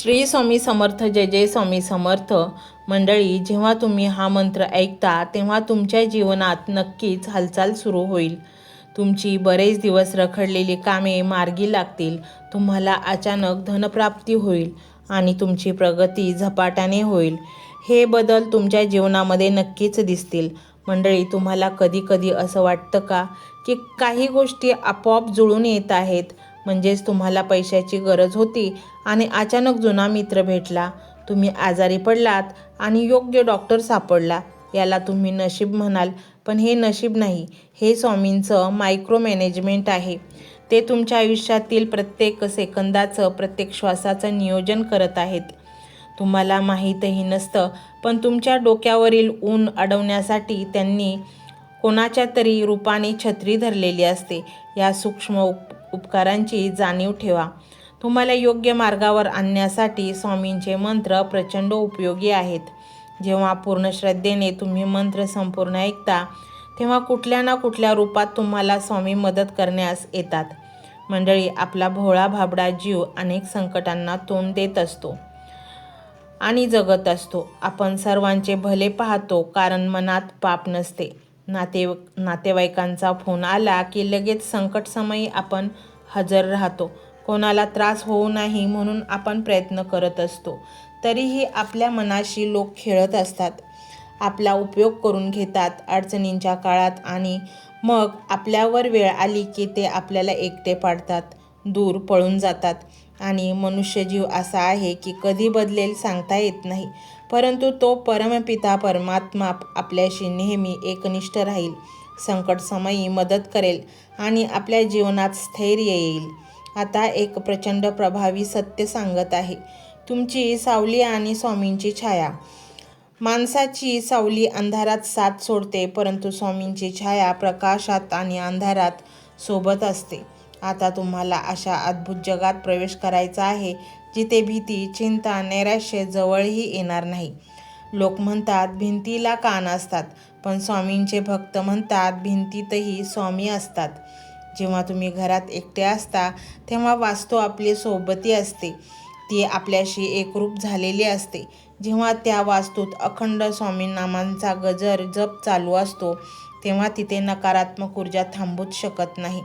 श्री स्वामी समर्थ. जय जय स्वामी समर्थ. मंडळी, जेव्हा तुम्ही हा मंत्र ऐकता तेव्हा तुमच्या जीवनात नक्कीच हालचाल सुरू होईल. तुमची बरेच दिवस रखडलेली कामे मार्गी लागतील. तुम्हाला अचानक धनप्राप्ती होईल आणि तुमची प्रगती झपाट्याने होईल. हे बदल तुमच्या जीवनामध्ये नक्कीच दिसतील. मंडळी, तुम्हाला कधी कधी असं वाटतं का की काही गोष्टी आपोआप जुळून येत आहेत? म्हणजेच तुम्हाला पैशाची गरज होती आणि अचानक जुना मित्र भेटला, तुम्ही आजारी पडलात आणि योग्य डॉक्टर सापडला. याला तुम्ही नशीब म्हणाल, पण हे नशीब नाही, हे स्वामींचं मायक्रो मॅनेजमेंट आहे. ते तुमच्या आयुष्यातील प्रत्येक सेकंदाचं, प्रत्येक श्वासाचं नियोजन करत आहेत. तुम्हाला माहीतही नसतं, पण तुमच्या डोक्यावरील ऊन अडवण्यासाठी त्यांनी कोणाच्या तरी रूपाने छत्री धरलेली असते. या सूक्ष्म उपकारांची जाणीव ठेवा. तुम्हाला योग्य मार्गावर आणण्यासाठी स्वामींचे मंत्र प्रचंड उपयोगी आहेत. जेव्हा पूर्ण श्रद्धेने तुम्ही मंत्र संपूर्ण ऐकता, तेव्हा कुठल्या ना कुठल्या रूपात तुम्हाला स्वामी मदत करण्यास येतात. मंडळी, आपला भोळा भाबडा जीव अनेक संकटांना तोंड देत असतो आणि जगत असतो. आपण सर्वांचे भले पाहतो, कारण मनात पाप नसते. नातेवाईकांचा फोन आला की लगेच संकटसमयी आपण हजर राहतो. कोणाला त्रास होऊ नये म्हणून आपण प्रयत्न करत असतो. तरीही आपल्या मनाशी लोक खेळत असतात, आपला उपयोग करून घेतात अडचणींच्या काळात, आणि मग आपल्यावर वेळ आली की ते आपल्याला एकटे पाडतात, दूर पळून जातात. आणि मनुष्यजीव असा आहे की कधी बदलेल सांगता येत नाही, परंतु तो परमपिता परमात्मा आपल्याशी नेहमी एकनिष्ठ राहील, संकटसमयी मदत करेल आणि आपल्या जीवनात स्थैर्य येईल. आता एक प्रचंड प्रभावी सत्य सांगत आहे. तुमची सावली आणि स्वामींची छाया. माणसाची सावली अंधारात साथ सोडते, परंतु स्वामींची छाया प्रकाशात आणि अंधारात सोबत असते. आता तुम्हाला अशा अद्भुत जगात प्रवेश करायचा आहे, जिथे भीती, चिंता, नैराश्य जवळही येणार नाही. लोक म्हणतात भिंतीला कान असतात, पण स्वामींचे भक्त म्हणतात भिंतीतही स्वामी असतात. जेव्हा तुम्ही घरात एकटे असता, तेव्हा वास्तू आपली सोबती असते. ती आपल्याशी एकरूप झालेली असते. जेव्हा त्या वास्तूत अखंड स्वामीनामांचा गजर जप चालू असतो, तेव्हा तिथे नकारात्मक ऊर्जा थांबूच शकत नाही.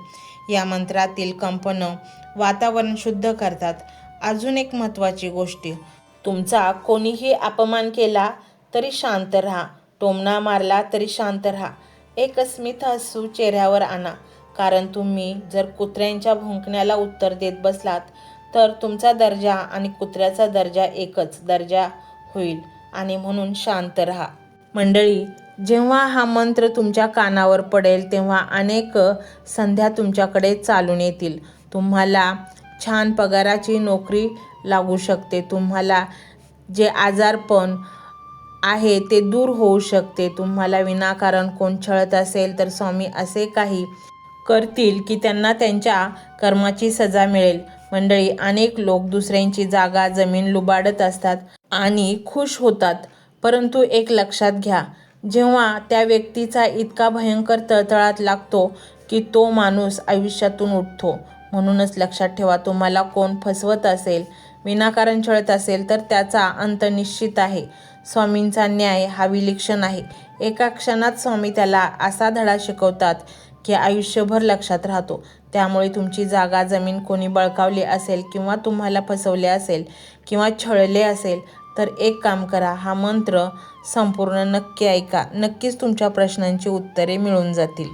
या मंत्रातील कंपनं वातावरण शुद्ध करतात. अजून एक महत्त्वाची गोष्ट, तुमचा कोणीही अपमान केला तरी शांत राहा. टोमणा मारला तरी शांत राहा. एक स्मित हसू चेहऱ्यावर आणा, कारण तुम्ही जर कुत्र्यांच्या भुंकण्याला उत्तर देत बसलात तर तुमचा दर्जा आणि कुत्र्याचा दर्जा एकच दर्जा होईल, आणि म्हणून शांत राहा. मंडळी, जेव्हा हा मंत्र तुमच्या कानावर पडेल तेव्हा अनेक संध्या तुमच्याकडे चालून येतील. तुम्हाला छान पगाराची नोकरी लागू शकते. तुम्हाला जे आजारपण आहे ते दूर होऊ शकते. तुम्हाला विनाकारण कोण छळत असेल तर स्वामी असे काही करतील की त्यांना त्यांच्या कर्माची सजा मिळेल. मंडळी, अनेक लोक दुसऱ्यांची जागा जमीन लुबाडत असतात आणि खुश होतात, परंतु एक लक्षात घ्या, जेव्हा त्या व्यक्तीचा इतका भयंकर तळतळात लागतो की तो माणूस आयुष्यातून उठतो. म्हणूनच लक्षात ठेवा, तुम्हाला कोण फसवत असेल, विनाकारण छळत असेल तर त्याचा अंत निश्चित आहे. स्वामींचा न्याय हा विलक्षण आहे. एका क्षणात स्वामी त्याला असा धडा शिकवतात की आयुष्यभर लक्षात राहतो. त्यामुळे तुमची जागा जमीन कोणी बळकावली असेल किंवा तुम्हाला फसवले असेल किंवा छळले असेल तर एक काम करा, हा मंत्र संपूर्ण नक्की ऐका. नक्कीच तुमच्या प्रश्नांची उत्तरे मिळून जातील.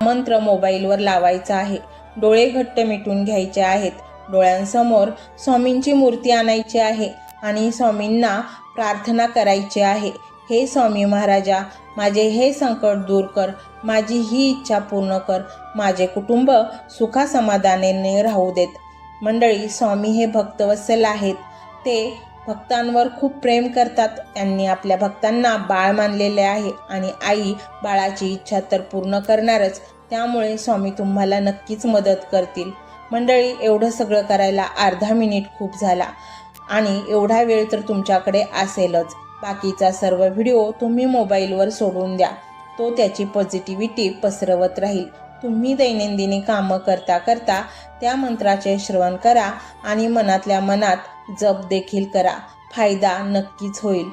मंत्र मोबाईलवर लावायचा आहे. डोळे घट्ट मिटून घ्यायचे आहेत. डोळ्यांसमोर स्वामींची मूर्ती आणायची आहे आणि स्वामींना प्रार्थना करायची आहे. हे स्वामी महाराजा, माझे हे संकट दूर कर, माझी ही इच्छा पूर्ण कर, माझे कुटुंब सुखासमाधानाने राहू देत. मंडळी, स्वामी हे भक्तवत्सल आहेत. ते भक्तांवर खूप प्रेम करतात. त्यांनी आपल्या भक्तांना बाळ मानलेले आहे आणि आई बाळाची इच्छा तर पूर्ण करणारच. त्यामुळे स्वामी तुम्हाला नक्कीच मदत करतील. मंडळी, एवढं सगळं करायला अर्धा मिनिट खूप झाला आणि एवढा वेळ तर तुमच्याकडे असेलच. बाकीचा सर्व व्हिडिओ तुम्ही मोबाईलवर सोडून द्या. तो त्याची पॉझिटिव्हिटी पसरवत राहील. तुम्ही दैनंदिनी कामं करता करता त्या मंत्राचे श्रवण करा आणि मनातल्या मनात जप देखील करा. फायदा नक्कीच होईल.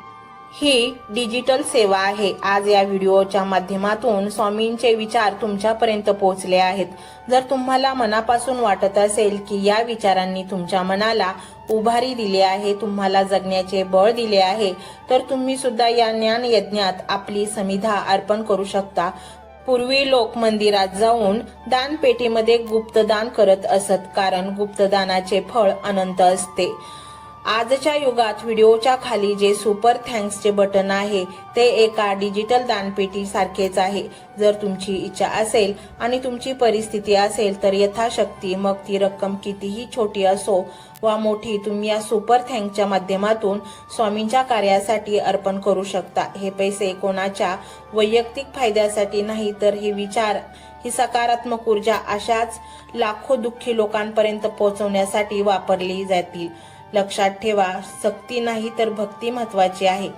ही डिजिटल सेवा आहे. आज या व्हिडिओच्या माध्यमातून स्वामींचे विचार तुमच्यापर्यंत पोहोचले आहेत. जर तुम्हाला मनापासून वाटत असेल की या विचारांनी तुमच्या मनाला उभारी दिली आहे, तुम्हाला जगण्याचे बळ दिले आहे, तर तुम्ही सुद्धा या ज्ञान यज्ञात आपली समिधा अर्पण करू शकता. पूर्वी लोक मंदिरात जाऊन दानपेटीमध्ये गुप्तदान करत असत, कारण गुप्तदानाचे फळ अनंत असते. आजच्या युगात व्हिडिओच्या खाली जे सुपर थँक्सचे बटन आहे ते एका डिजिटल दानपेटी सारखेच आहे. जर तुमची इच्छा असेल आणि तुमची परिस्थिती असेल तर यथाशक्ती, मग ती रक्कम कितीही छोटी असो वा मोठी, तुम्ही या सुपर थँक्सच्या माध्यमातून स्वामींच्या कार्यासाठी अर्पण करू शकता. हे पैसे कोणाच्या वैयक्तिक फायद्यासाठी नाही, तर हे विचार, ही सकारात्मक ऊर्जा अशाच लाखो दुःखी लोकांपर्यंत पोहोचवण्यासाठी वापरली जातील. लक्षात ठेवा, सक्ती नाही तर भक्ती महत्वाची आहे.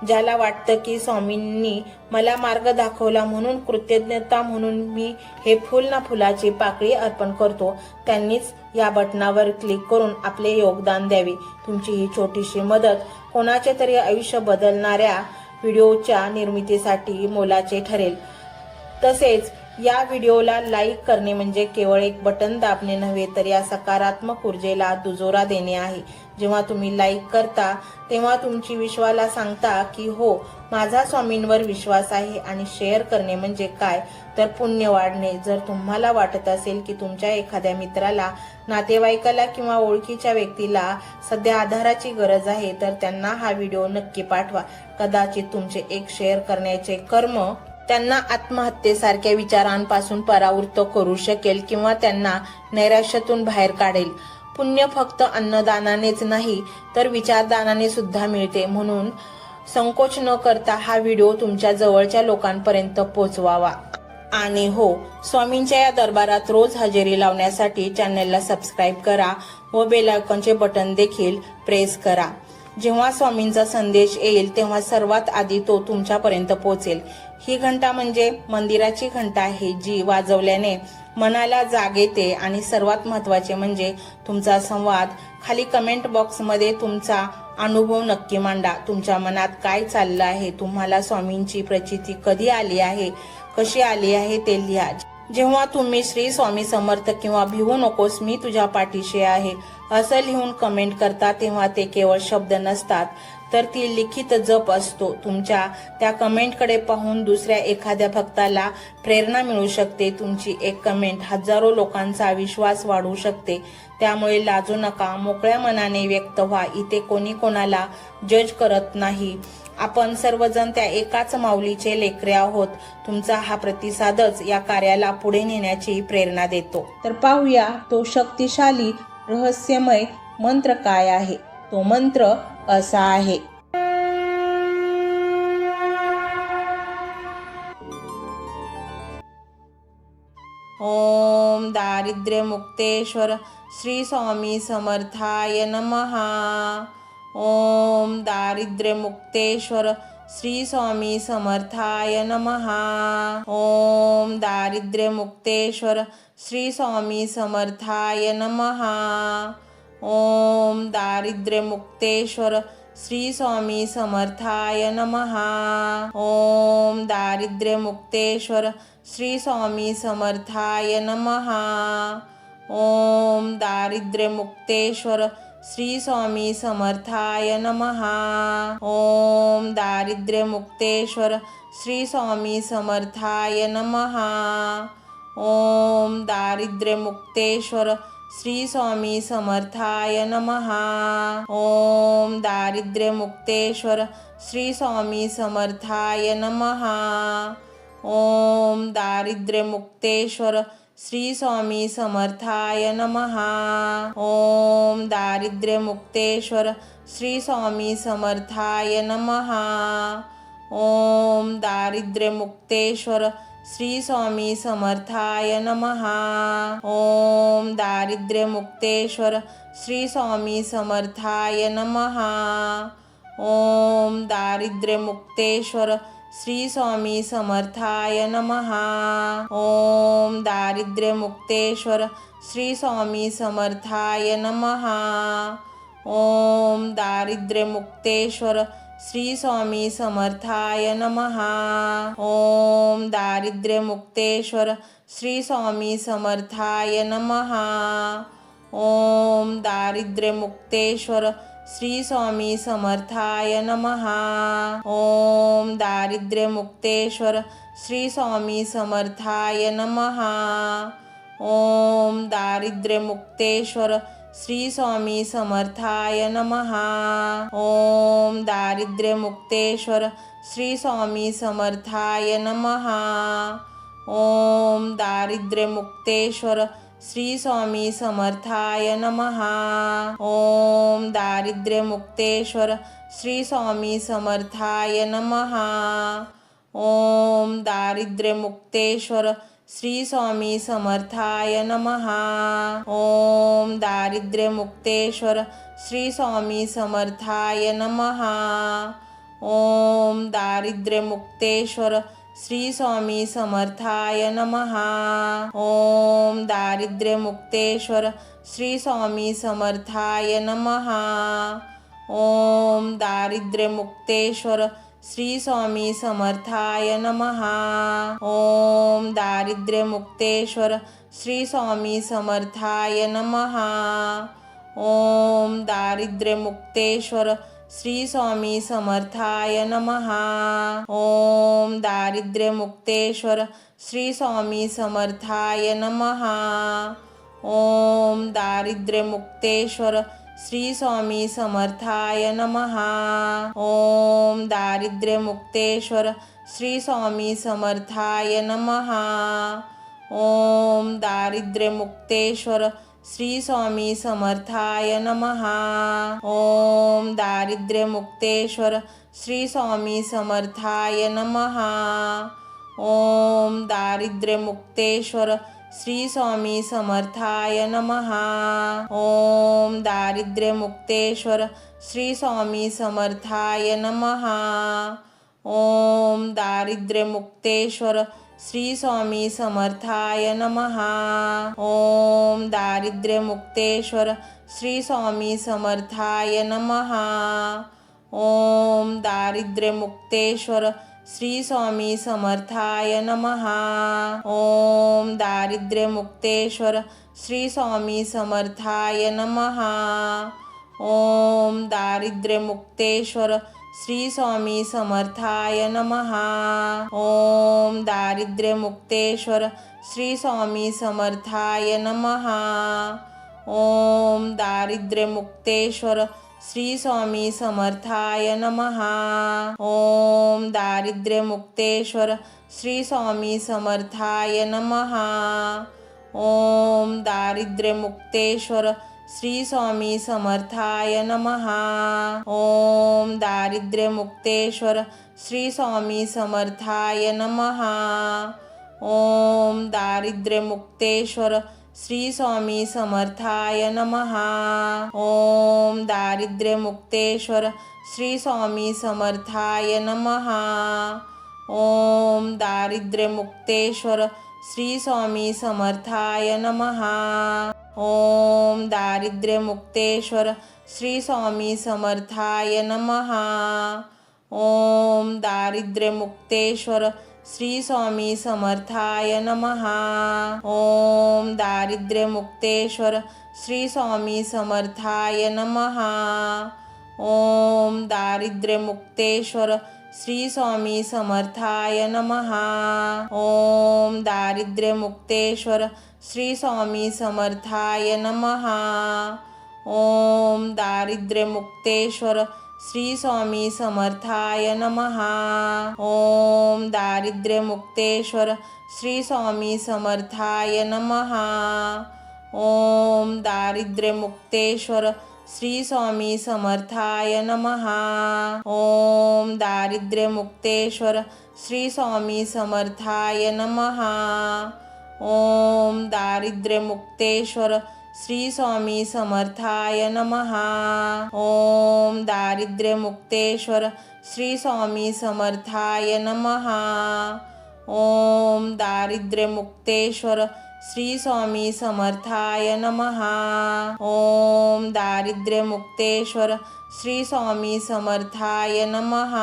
ज्याला वाटतं की स्वामींनी मला मार्ग दाखवला म्हणून कृतज्ञता म्हणून मी हे फुल ना फुलाची पाकळी अर्पण करतो, त्यांनीच या बटनावर क्लिक करून आपले योगदान द्यावे. तुमची ही छोटीशी मदत कोणाचे तरी आयुष्य बदलणाऱ्या व्हिडिओच्या निर्मितीसाठी मोलाचे ठरेल. तसेच या व्हिडिओला लाईक करणे म्हणजे केवळ एक बटन दाबणे नव्हे, तर या सकारात्मक ऊर्जेला दुजोरा देणे आहे. जेव्हा तुम्ही लाईक करता तेव्हा तुमची विश्वाला सांगता की हो, माझा स्वामींवर विश्वास आहे. आणि शेअर करणे म्हणजे काय, तर पुण्य वाढणे. जर तुम्हाला वाटत असेल की तुमच्या एखाद्या मित्राला, नातेवाईकाला किंवा ओळखीच्या व्यक्तीला सध्या आधाराची गरज आहे, तर त्यांना हा व्हिडिओ नक्की पाठवा. कदाचित तुमचे एक शेअर करण्याचे कर्म त्यांना आत्महत्येसारख्या विचारांपासून परावृत्त करू शकेल किंवा त्यांना नैराश्यातून बाहेर काढेल. पुण्य फक्त अन्नदानानेच नाही तर विचारदानाने सुद्धा मिळते. म्हणून संकोच न करता हा व्हिडिओ तुमच्या जवळच्या लोकांपर्यंत पोहोचवावा. आणि हो, स्वामींच्या या दरबारात रोज हजेरी लावण्यासाठी चॅनलला सबस्क्राईब करा व बेल आयकॉनचे बटन देखील प्रेस करा. जेव्हा स्वामींचा संदेश येईल तेव्हा सर्वात आधी तो तुमच्यापर्यंत पोहोचेल. ही घंटा म्हणजे मंदिराची घंटा आहे, जी वाजवल्याने मनाला जाग येते. आणि सर्वात महत्त्वाचे म्हणजे तुमचा संवाद. खाली कमेंट बॉक्समध्ये तुमचा अनुभव नक्की मांडा. तुमच्या मनात काय चाललं आहे, तुम्हाला स्वामींची प्रचिती कधी आली आहे, कशी आली आहे ते लिहा. जेव्हा तुम्ही श्री स्वामी समर्थ किंवा भिवू नकोस मी तुझ्या पाठीशी आहे असं लिहून कमेंट करता, तेव्हा ते केवळ शब्द नसतात, तर ती लिखित जप असतो. तुमच्या त्या कमेंटकडे पाहून दुसऱ्या एखाद्या भक्ताला प्रेरणा मिळू शकते. तुमची एक कमेंट हजारो लोकांचा विश्वास वाढवू शकते. त्यामुळे लाजू नका, मोकळ्या मनाने व्यक्त व्हा. इथे कोणी कोणाला जज करत नाही. आपण सर्वजण त्या एकाच माऊलीचे लेकरे आहोत. तुमचा हा प्रतिसादच या कार्याला पुढे नेण्याची प्रेरणा देतो. तर पाहूया तो शक्तिशाली रहस्यमय मंत्र काय आहे. तो मंत्र असा आहे. ओम दारिद्र्यमुक्तेश्वर श्री स्वामी समर्थाय नमः. ओम दारिद्र्यमुक्तेश्वर श्री स्वामी समर्थाय नमः. ओम दारिद्र्यमुक्तेश्वर श्री स्वामी समर्थाय नमः. ओम दारिद्र्यमुक्तेश्वर श्री स्वामी समर्थाय नमः. ओम दारिद्र्यमुक्तेश्वर श्री स्वामी समर्थाय नमः. ओम दारिद्र्यमुक्तेश्वर श्री स्वामी समर्थाय नमः. ओम दारिद्र्यमुक्तेश्वर श्री स्वामी समर्थाय नमः. ओम दारिद्र्यमुक्तेश्वर श्री स्वामी समर्थाय नमः. ओम दारिद्र्यमुक्तेश्वर श्री स्वामी समर्थाय नमः. ओम दारिद्र्यमुक्तेश्वर श्री स्वामी समर्थाय नमः. ओम दारिद्र्यमुक्तेश्वर श्री स्वामी समर्थाय नमः. ओम दारिद्र्यमुक्तेश्वर श्री स्वामी समर्थाय नमः. ओम दारिद्र्यमुक्तेश्वर श्री स्वामी समर्थाय नमः. ओम दारिद्र्यमुक्तेश्वर श्री स्वामी समर्थाय नमः. ओम दारिद्र्यमुक्तेश्वर श्री स्वामी समर्थाय नमः. ओम दारिद्र्यमुक्तेश्वर श्री स्वामी समर्थाय नमः. ओम दारिद्र्यमुक्तेश्वर श्री स्वामी समर्थाय नमः. ओम दारिद्र्यमुक्तेश्वर श्री स्वामी समर्थाय नमः. ओम दारिद्र्यमुक्तेश्वर श्री स्वामी समर्थाय नमः. ओम दारिद्र्यमुक्तेश्वर श्री स्वामी समर्थाय नमः. ओम दारिद्र्यमुक्तेश्वर श्री स्वामी समर्थाय नमः. ओम दारिद्र्यमुक्तेश्वर श्री स्वामी समर्थाय नमः. ओम दारिद्र्यमुक्तेश्वर श्री स्वामी समर्थाय नमः. ओम दारिद्र्यमुक्तेश्वर श्री स्वामी समर्थाय नमः. ओम दारिद्र्यमुक्तेश्वर श्री स्वामी समर्थाय नमः. ओम दारिद्र्यमुक्तेश्वर श्री स्वामी समर्थाय नमः. ओम दारिद्र्यमुक्तेश्वर श्री स्वामी समर्थाय नमः. ओम दारिद्र्यमुक्तेश्वर श्री स्वामी समर्थाय नमः. ओम दारिद्र्यमुक्तेश्वर श्री स्वामी समर्थाय नमः. ओम दारिद्र्यमुक्तेश्वर श्री स्वामी समर्थाय नमः. ओम दारिद्र्यमुक्तेश्वर श्री स्वामी समर्थाय नमः. ओम दारिद्र्यमुक्तेश्वर श्री स्वामी समर्थाय नमः. ओम दारिद्र्यमुक्तेश्वर श्री स्वामी समर्थाय नमः. ओम दारिद्र्यमुक्तेश्वर श्री स्वामी समर्थाय नमः. ओम दारिद्र्यमुक्तेश्वर श्री स्वामी समर्थाय नमः. ओम दारिद्र्यमुक्तेश्वर श्री स्वामी समर्थाय नमः. ओम दारिद्र्यमुक्तेश्वर श्री स्वामी समर्थाय नमः. ओम दारिद्र्यमुक्तेश्वर श्री स्वामी समर्थाय नमः. ओम दारिद्र्यमुक्तेश्वर श्री स्वामी समर्थाय नमः. ओम दारिद्र्यमुक्तेश्वर श्री स्वामी समर्थाय नमः. ओम दारिद्र्यमुक्तेश्वर श्री स्वामी समर्थाय नमः. ओम दारिद्र्यमुक्तेश्वर श्री स्वामी समर्थाय नमः. ओम दारिद्र्यमुक्तेश्वर श्री स्वामी समर्थाय नमः. ओम दारिद्र्यमुक्तेश्वर श्री स्वामी समर्थाय नमः. ओम दारिद्र्यमुक्तेश्वर श्री स्वामी समर्थाय नमः. ओम दारिद्र्यमुक्तेश्वर श्री स्वामी समर्थाय नमः. ओम दारिद्र्यमुक्तेश्वर श्री स्वामी समर्थाय नमः. ओम दारिद्र्यमुक्तेश्वर श्री स्वामी समर्थाय नमः. ओम दारिद्र्यमुक्तेश्वर श्री स्वामी समर्थाय नमः. ओम दारिद्र्यमुक्तेश्वर श्री स्वामी समर्थाय नमः. ओम दारिद्र्यमुक्तेश्वर श्री स्वामी समर्थाय नमः. ओम दारिद्र्यमुक्तेश्वर श्री स्वामी समर्थाय नमः. ओम दारिद्र्यमुक्तेश्वर श्री स्वामी समर्थाय नमः. ओम दारिद्र्यमुक्तेश्वर श्री स्वामी समर्थाय नमः. ओम दारिद्र्यमुक्तेश्वर श्री स्वामी समर्थाय नमः. ओम दारिद्र्यमुक्तेश्वर श्री स्वामी समर्थाय नमः. ओम दारिद्र्यमुक्तेश्वर श्री स्वामी समर्थाय नमः. ओम दारिद्र्यमुक्तेश्वर श्री स्वामी समर्थाय नमः. ओम दारिद्र्यमुक्तेश्वर श्री स्वामी समर्थाय नमः. ओम दारिद्र्यमुक्तेश्वर श्री स्वामी समर्थाय नमः. ओम दारिद्र्यमुक्तेश्वर श्री स्वामी समर्थाय नमः. ओम दारिद्र्यमुक्तेश्वर श्री स्वामी समर्थाय नमः. ओम दारिद्र्यमुक्तेश्वर श्री स्वामी समर्थाय नमः.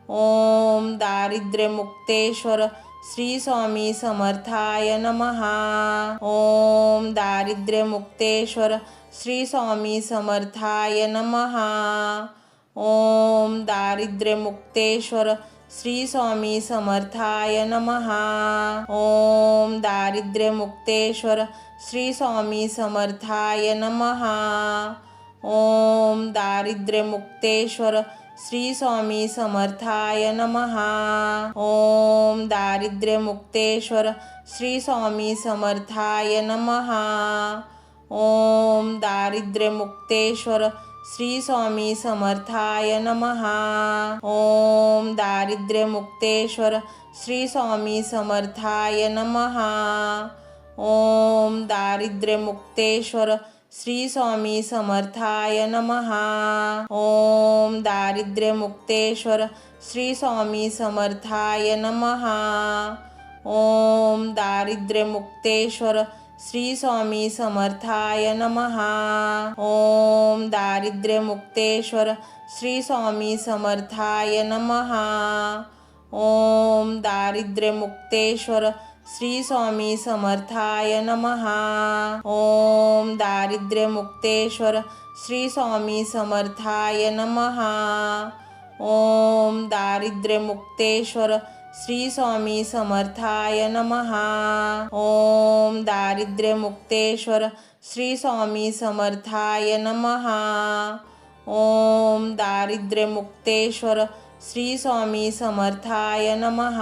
ओम दारिद्र्यमुक्तेश्वर श्री स्वामी समर्थाय नमः. ओम दारिद्र्यमुक्तेश्वर श्री स्वामी समर्थाय नमः. ओम दारिद्र्यमुक्तेश्वर श्री स्वामी समर्थाय नमः. ओम दारिद्र्यमुक्तेश्वर श्री स्वामी समर्थाय नमः. ओम दारिद्र्यमुक्तेश्वर श्री स्वामी समर्थाय नमः. ओम दारिद्र्यमुक्तेश्वर श्री स्वामी समर्थाय नमः. ओम दारिद्र्यमुक्तेश्वर श्री स्वामी समर्थाय नमः. ओम दारिद्र्यमुक्तेश्वर श्री स्वामी समर्थाय नमः. ओम दारिद्र्यमुक्तेश्वर श्री स्वामी समर्थाय नमः. ओम दारिद्र्यमुक्तेश्वर श्री स्वामी समर्थाय नमः. ओम दारिद्र्यमुक्तेश्वर श्री स्वामी समर्थाय नमः. ओम दारिद्र्यमुक्तेश्वर श्री स्वामी समर्थाय नमः. ओम दारिद्र्यमुक्तेश्वर श्री स्वामी समर्थाय नमः. ओम दारिद्र्यमुक्तेश्वर श्री स्वामी समर्थाय नमः. ओम दारिद्र्यमुक्तेश्वर श्री स्वामी समर्थाय नमः. ओम दारिद्र्यमुक्तेश्वर श्री स्वामी समर्थाय नमः. ओम दारिद्र्यमुक्तेश्वर श्री स्वामी समर्थाय नमः.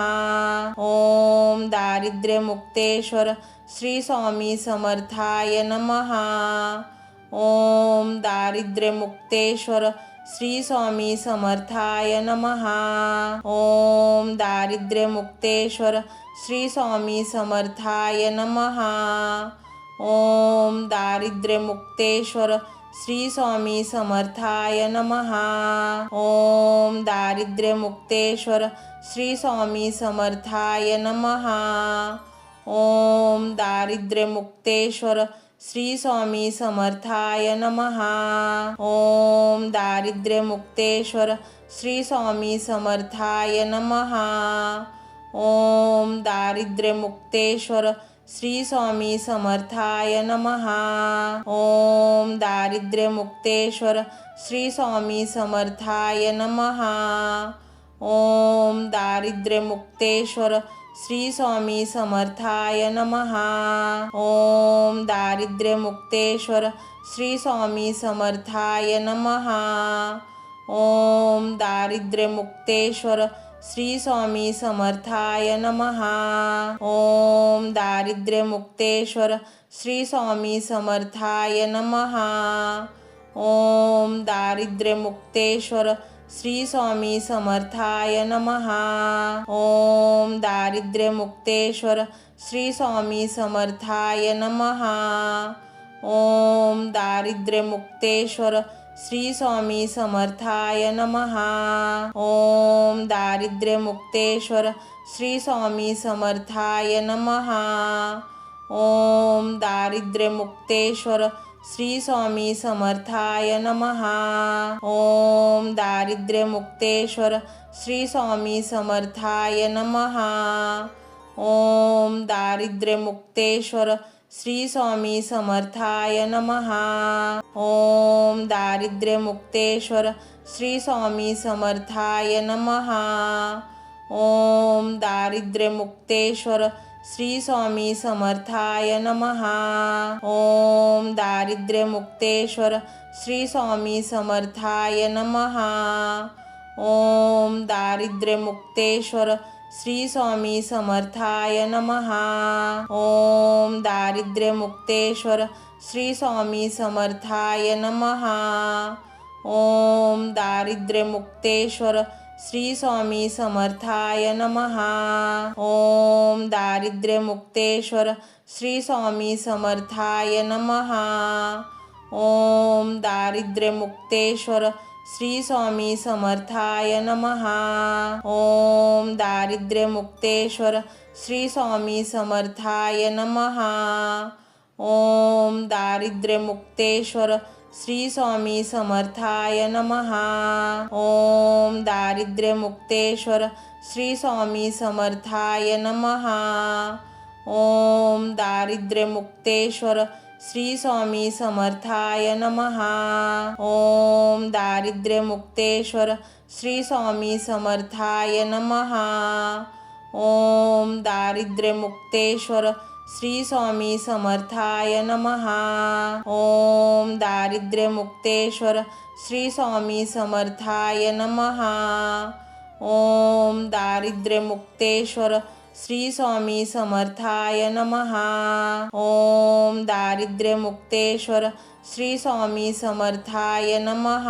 ओम दारिद्र्यमुक्तेश्वर श्री स्वामी समर्थाय नमः. ओम दारिद्र्यमुक्तेश्वर श्री स्वामी समर्थाय नमः. ओम दारिद्र्यमुक्तेश्वर श्री स्वामी समर्थाय नमः. ओम दारिद्र्यमुक्तेश्वर श्री स्वामी समर्थाय नमः. ओम दारिद्र्यमुक्तेश्वर श्री स्वामी समर्थाय नमः. ओम दारिद्र्यमुक्तेश्वर श्री स्वामी समर्थाय नमः. ओम दारिद्र्यमुक्तेश्वर श्री स्वामी समर्थाय नमः. ओम दारिद्र्यमुक्तेश्वर श्री स्वामी समर्थाय नमः. ओम दारिद्र्यमुक्तेश्वर श्री स्वामी समर्थाय नमः. ओम दारिद्र्यमुक्तेश्वर श्री स्वामी समर्थाय नमः. ओम दारिद्र्यमुक्तेश्वर श्री स्वामी समर्थाय नमः. ओम दारिद्र्यमुक्तेश्वर श्री स्वामी समर्थाय नमः. ओम दारिद्र्यमुक्तेश्वर श्री स्वामी समर्थाय नमः. ओम दारिद्र्यमुक्तेश्वर श्री स्वामी समर्थाय नमः. ओम दारिद्र्यमुक्तेश्वर श्री स्वामी समर्थाय नमः. ओम दारिद्र्यमुक्तेश्वर श्री स्वामी समर्थाय नमः. ओम दारिद्र्यमुक्तेश्वर श्री स्वामी समर्थाय नमः. ओम दारिद्र्यमुक्तेश्वर श्री स्वामी समर्थाय नमः. ओम दारिद्र्यमुक्तेश्वर श्री स्वामी समर्थाय नमः. ओम दारिद्र्यमुक्तेश्वर श्री स्वामी समर्थाय नमः. ओम दारिद्र्यमुक्तेश्वर श्री स्वामी समर्थाय नमः. ओम दारिद्र्यमुक्तेश्वर श्री स्वामी समर्थाय नमः. ओम दारिद्र्यमुक्तेश्वर श्री स्वामी समर्थाय नमः. ओम दारिद्र्यमुक्तेश्वर श्री स्वामी समर्थाय नमः. ओम दारिद्र्यमुक्तेश्वर श्री स्वामी समर्थाय नमः. ओम दारिद्र्यमुक्तेश्वर श्री स्वामी समर्थाय नमः. ओम दारिद्र्यमुक्तेश्वर श्री स्वामी समर्थाय नमः. ओम दारिद्र्यमुक्तेश्वर श्री स्वामी समर्थाय नमः. ओम दारिद्र्यमुक्तेश्वर श्री स्वामी समर्थाय नमः. ओम दारिद्र्यमुक्तेश्वर श्री स्वामी समर्थाय नमः. ओम दारिद्र्यमुक्तेश्वर श्री स्वामी समर्थाय नमः. ओम दारिद्र्यमुक्तेश्वर श्री स्वामी समर्थाय नमः. ओम दारिद्र्यमुक्तेश्वर श्री स्वामी समर्थाय नमः. ओम दारिद्र्यमुक्तेश्वर श्री स्वामी समर्थाय नमः. ओम दारिद्र्यमुक्तेश्वर श्री स्वामी समर्थाय नमः. ओम दारिद्र्यमुक्तेश्वर श्री स्वामी समर्थाय नमः. ओम दारिद्र्यमुक्तेश्वर श्री स्वामी समर्थाय नमः.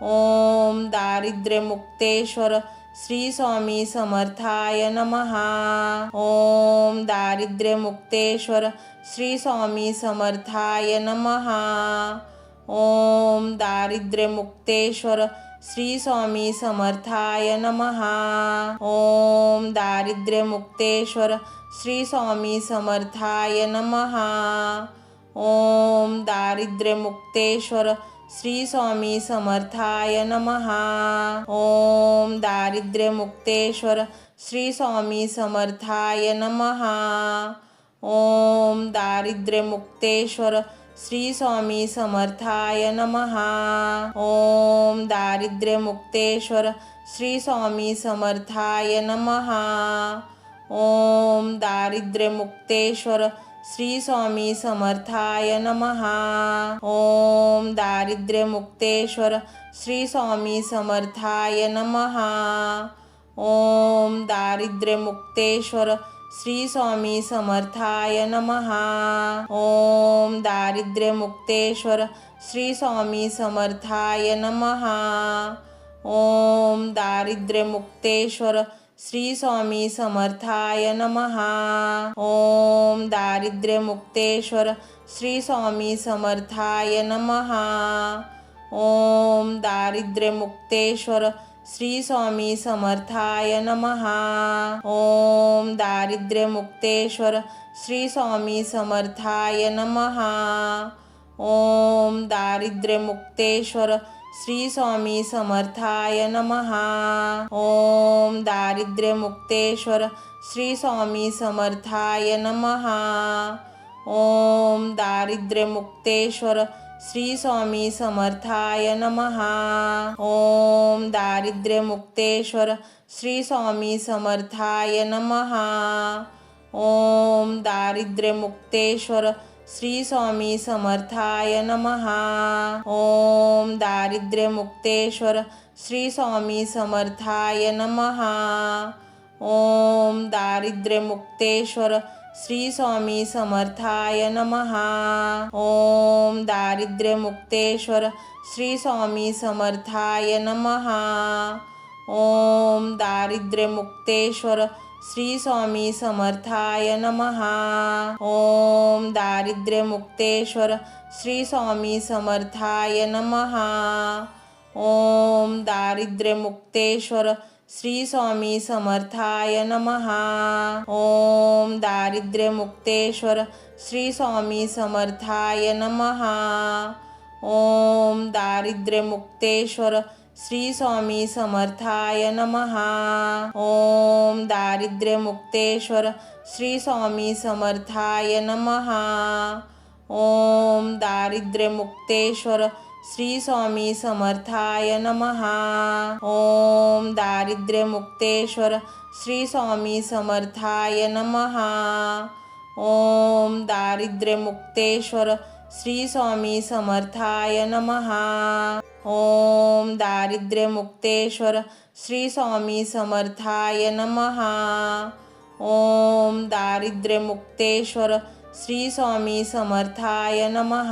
ओम दारिद्र्यमुक्तेश्वर श्री स्वामी समर्थाय नमः. ओम दारिद्र्यमुक्तेश्वर श्री स्वामी समर्थाय नमः. ओम दारिद्र्यमुक्तेश्वर श्री स्वामी समर्थाय नमः. ओम दारिद्र्यमुक्तेश्वर श्री स्वामी समर्थाय नमः. ओम दारिद्र्यमुक्तेश्वर श्री स्वामी समर्थाय नमः. ओम दारिद्र्यमुक्तेश्वर श्री स्वामी समर्थाय नमः. ओम दारिद्र्यमुक्तेश्वर श्री स्वामी समर्थाय नमः. ओम दारिद्र्यमुक्तेश्वर श्री स्वामी समर्थाय नमः. ओम दारिद्र्यमुक्तेश्वर श्री स्वामी समर्थाय नमः. ओम दारिद्र्यमुक्तेश्वर श्री स्वामी समर्थाय नमः. ओम दारिद्र्यमुक्तेश्वर श्री स्वामी समर्थाय नमः. ओम दारिद्र्यमुक्तेश्वर श्री स्वामी समर्थाय नमः. ओम दारिद्र्यमुक्तेश्वर श्री स्वामी समर्थाय नमः. ओम दारिद्र्यमुक्तेश्वर श्री स्वामी समर्थाय नमः. ओम दारिद्र्यमुक्तेश्वर श्री स्वामी समर्थाय नमः. ओम दारिद्र्यमुक्तेश्वर श्री स्वामी समर्थाय नमः. ओम दारिद्र्यमुक्तेश्वर श्री स्वामी समर्थाय नमः. ओम दारिद्र्यमुक्तेश्वर श्री स्वामी समर्थाय नमः. ओम दारिद्र्यमुक्तेश्वर श्री स्वामी समर्थाय नमः. ओम दारिद्र्यमुक्तेश्वर श्री स्वामी समर्थाय नमः. ओम दारिद्र्यमुक्तेश्वर श्री स्वामी समर्थाय नमः. ओम दारिद्र्यमुक्तेश्वर श्री स्वामी समर्थाय नमः. ओम दारिद्र्यमुक्तेश्वर श्री स्वामी समर्थाय नमः. ओम दारिद्र्यमुक्तेश्वर श्री स्वामी समर्थाय नमः. ओम दारिद्र्यमुक्तेश्वर श्री स्वामी समर्थाय नमः. ओम दारिद्र्यमुक्तेश्वर श्री स्वामी समर्थाय नमः. ओम दारिद्र्यमुक्तेश्वर श्री स्वामी समर्थाय नमः. ओम दारिद्र्यमुक्तेश्वर श्री स्वामी समर्थाय नमः. ओम दारिद्र्यमुक्तेश्वर श्री स्वामी समर्थाय नमः. ओम दारिद्र्यमुक्तेश्वर श्री स्वामी समर्थाय नमः. ओम दारिद्र्यमुक्तेश्वर श्री स्वामी समर्थाय नमः. ओम दारिद्र्यमुक्तेश्वर श्री स्वामी समर्थाय नमः. ओम दारिद्र्यमुक्तेश्वर श्री स्वामी समर्थाय नमः. ओम दारिद्र्यमुक्तेश्वर श्री स्वामी समर्थाय नमः. ओम दारिद्र्यमुक्तेश्वर श्री स्वामी समर्थाय नमः।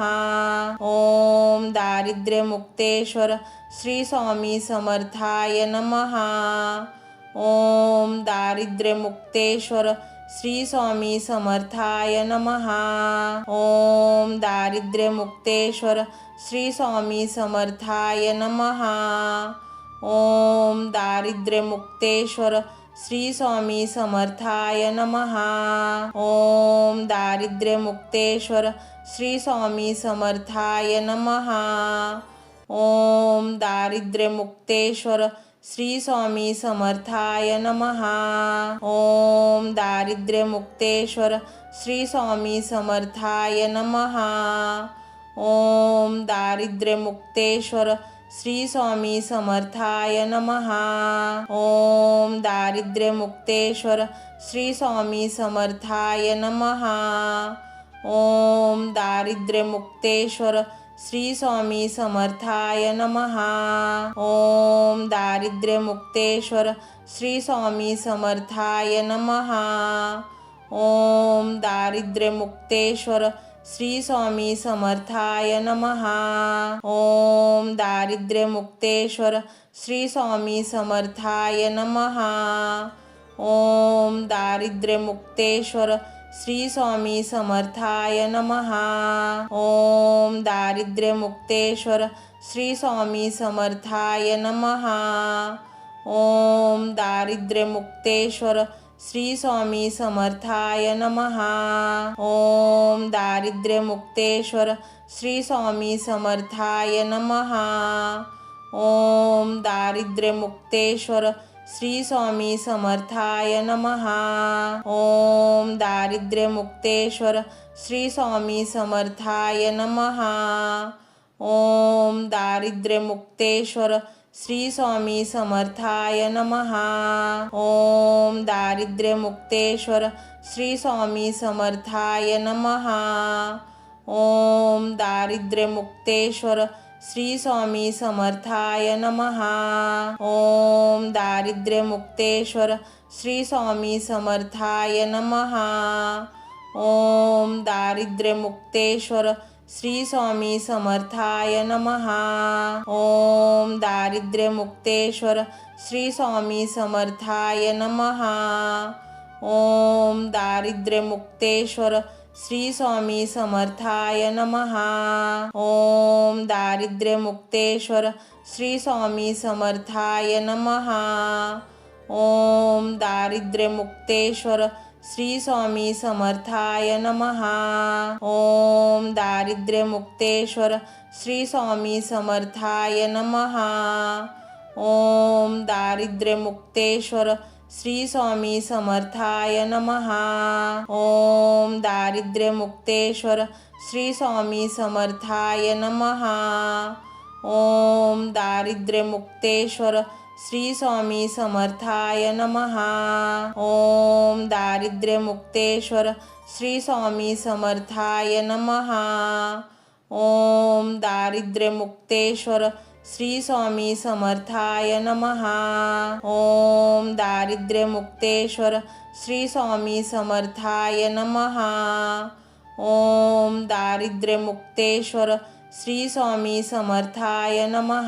ओम दारिद्र्यमुक्तेश्वर श्री स्वामी समर्थाय नमः। ओम दारिद्र्यमुक्तेश्वर श्री स्वामी समर्थाय नमः। ओम दारिद्र्यमुक्तेश्वर श्री स्वामी समर्थाय नमः। ओम दारिद्र्यमुक्तेश्वर श्री स्वामी समर्थाय नमः। ओम दारिद्र्यमुक्तेश्वर श्री स्वामी समर्थाय नमः। ओम दारिद्र्यमुक्तेश्वर श्री स्वामी समर्थाय नमः। ओम दारिद्र्यमुक्तेश्वर श्री स्वामी समर्थाय नमः। ओम दारिद्र्यमुक्तेश्वर श्री स्वामी समर्थाय नमः। ओम दारिद्र्यमुक्तेश्वर श्री स्वामी समर्थाय नमः। ओम दारिद्र्यमुक्तेश्वर श्री स्वामी समर्थाय नमः। ओम दारिद्र्यमुक्तेश्वर श्री स्वामी समर्थाय नमः। ओम दारिद्र्यमुक्तेश्वर श्री स्वामी समर्थाय नमः। ओम दारिद्र्यमुक्तेश्वर श्री स्वामी समर्थाय नमः। ओम दारिद्र्यमुक्तेश्वर श्री स्वामी समर्थाय नमः। ओम दारिद्र्यमुक्तेश्वर श्री स्वामी समर्थाय नमः। ओम दारिद्र्यमुक्तेश्वर श्री स्वामी समर्थाय नमः। ओम दारिद्र्यमुक्तेश्वर श्री स्वामी समर्थाय नमः। ओम दारिद्र्यमुक्तेश्वर श्री स्वामी समर्थाय नमः। ओम दारिद्र्यमुक्तेश्वर श्री स्वामी समर्थाय नमः। ओम दारिद्र्यमुक्तेश्वर श्री स्वामी समर्थाय नमः। ओम दारिद्र्यमुक्तेश्वर श्री स्वामी समर्थाय नमः। ओम दारिद्र्यमुक्तेश्वर श्री स्वामी समर्थाय नमः। ओम दारिद्र्यमुक्तेश्वर श्री स्वामी समर्थाय नमः। ओम दारिद्र्यमुक्तेश्वर श्री स्वामी समर्थाय नमः। ओम दारिद्र्यमुक्तेश्वर श्री स्वामी समर्थाय नमः। ओम दारिद्र्यमुक्तेश्वर श्री स्वामी समर्थाय नमः। ओम दारिद्र्यमुक्तेश्वर श्री स्वामी समर्थाय नमः। ओम दारिद्र्यमुक्तेश्वर श्री स्वामी समर्थाय नमः। ओम दारिद्र्यमुक्तेश्वर श्री स्वामी समर्थाय नमः। ओम दारिद्र्यमुक्तेश्वर श्री स्वामी समर्थाय नमः। ओम दारिद्र्यमुक्तेश्वर श्री स्वामी समर्थाय नमः। ओम दारिद्र्यमुक्तेश्वर श्री स्वामी समर्थाय नमः। ओम दारिद्र्यमुक्तेश्वर श्री स्वामी समर्थाय नमः। ओम दारिद्र्यमुक्तेश्वर श्री स्वामी समर्थाय नमः। ओम दारिद्र्यमुक्तेश्वर श्री स्वामी समर्थाय नमः। ओम दारिद्र्यमुक्तेश्वर श्री स्वामी समर्थाय नमः।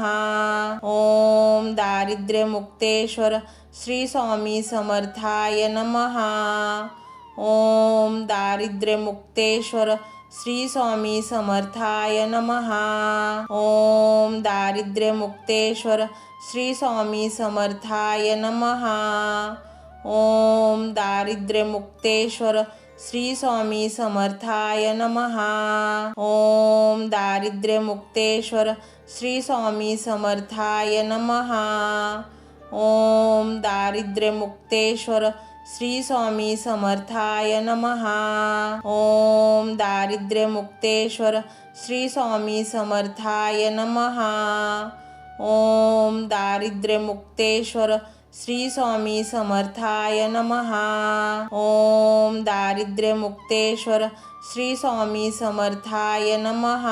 ओम दारिद्र्यमुक्तेश्वर श्री स्वामी समर्थाय नमः। ओम दारिद्र्यमुक्तेश्वर श्री स्वामी समर्थाय नमः। ओम दारिद्र्यमुक्तेश्वर श्री स्वामी समर्थाय नमः। ओम दारिद्र्यमुक्तेश्वर श्री स्वामी समर्थाय नमः। ओम दारिद्र्यमुक्तेश्वर श्री स्वामी समर्थाय नमः। ओम दारिद्र्यमुक्तेश्वर श्री स्वामी समर्थाय नमः। ओम दारिद्र्यमुक्तेश्वर श्री स्वामी समर्थाय नमः। ओम दारिद्र्यमुक्तेश्वर श्री स्वामी समर्थाय नमः। ओम दारिद्र्यमुक्तेश्वर श्री स्वामी समर्थाय नमः।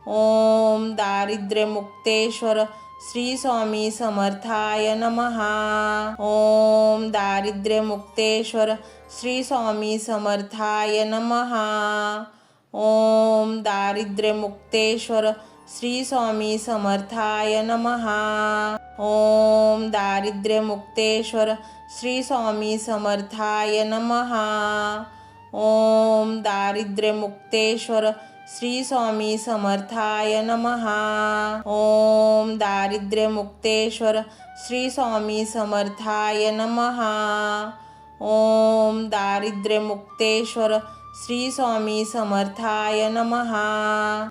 ओम दारिद्र्यमुक्तेश्वर श्री स्वामी समर्थाय नमः. ओम दारिद्र्यमुक्तेश्वर श्री स्वामी समर्थाय नमः. ओम दारिद्र्यमुक्तेश्वर श्री स्वामी समर्थाय नमः. ओम दारिद्र्यमुक्तेश्वर श्री स्वामी समर्थाय नमः. ओम दारिद्र्यमुक्तेश्वर श्री स्वामी समर्थाय नमः. ओम दारिद्र्यमुक्तेश्वर श्री स्वामी समर्थाय नमः. ओम दारिद्र्यमुक्तेश्वर श्री स्वामी समर्थाय नमः.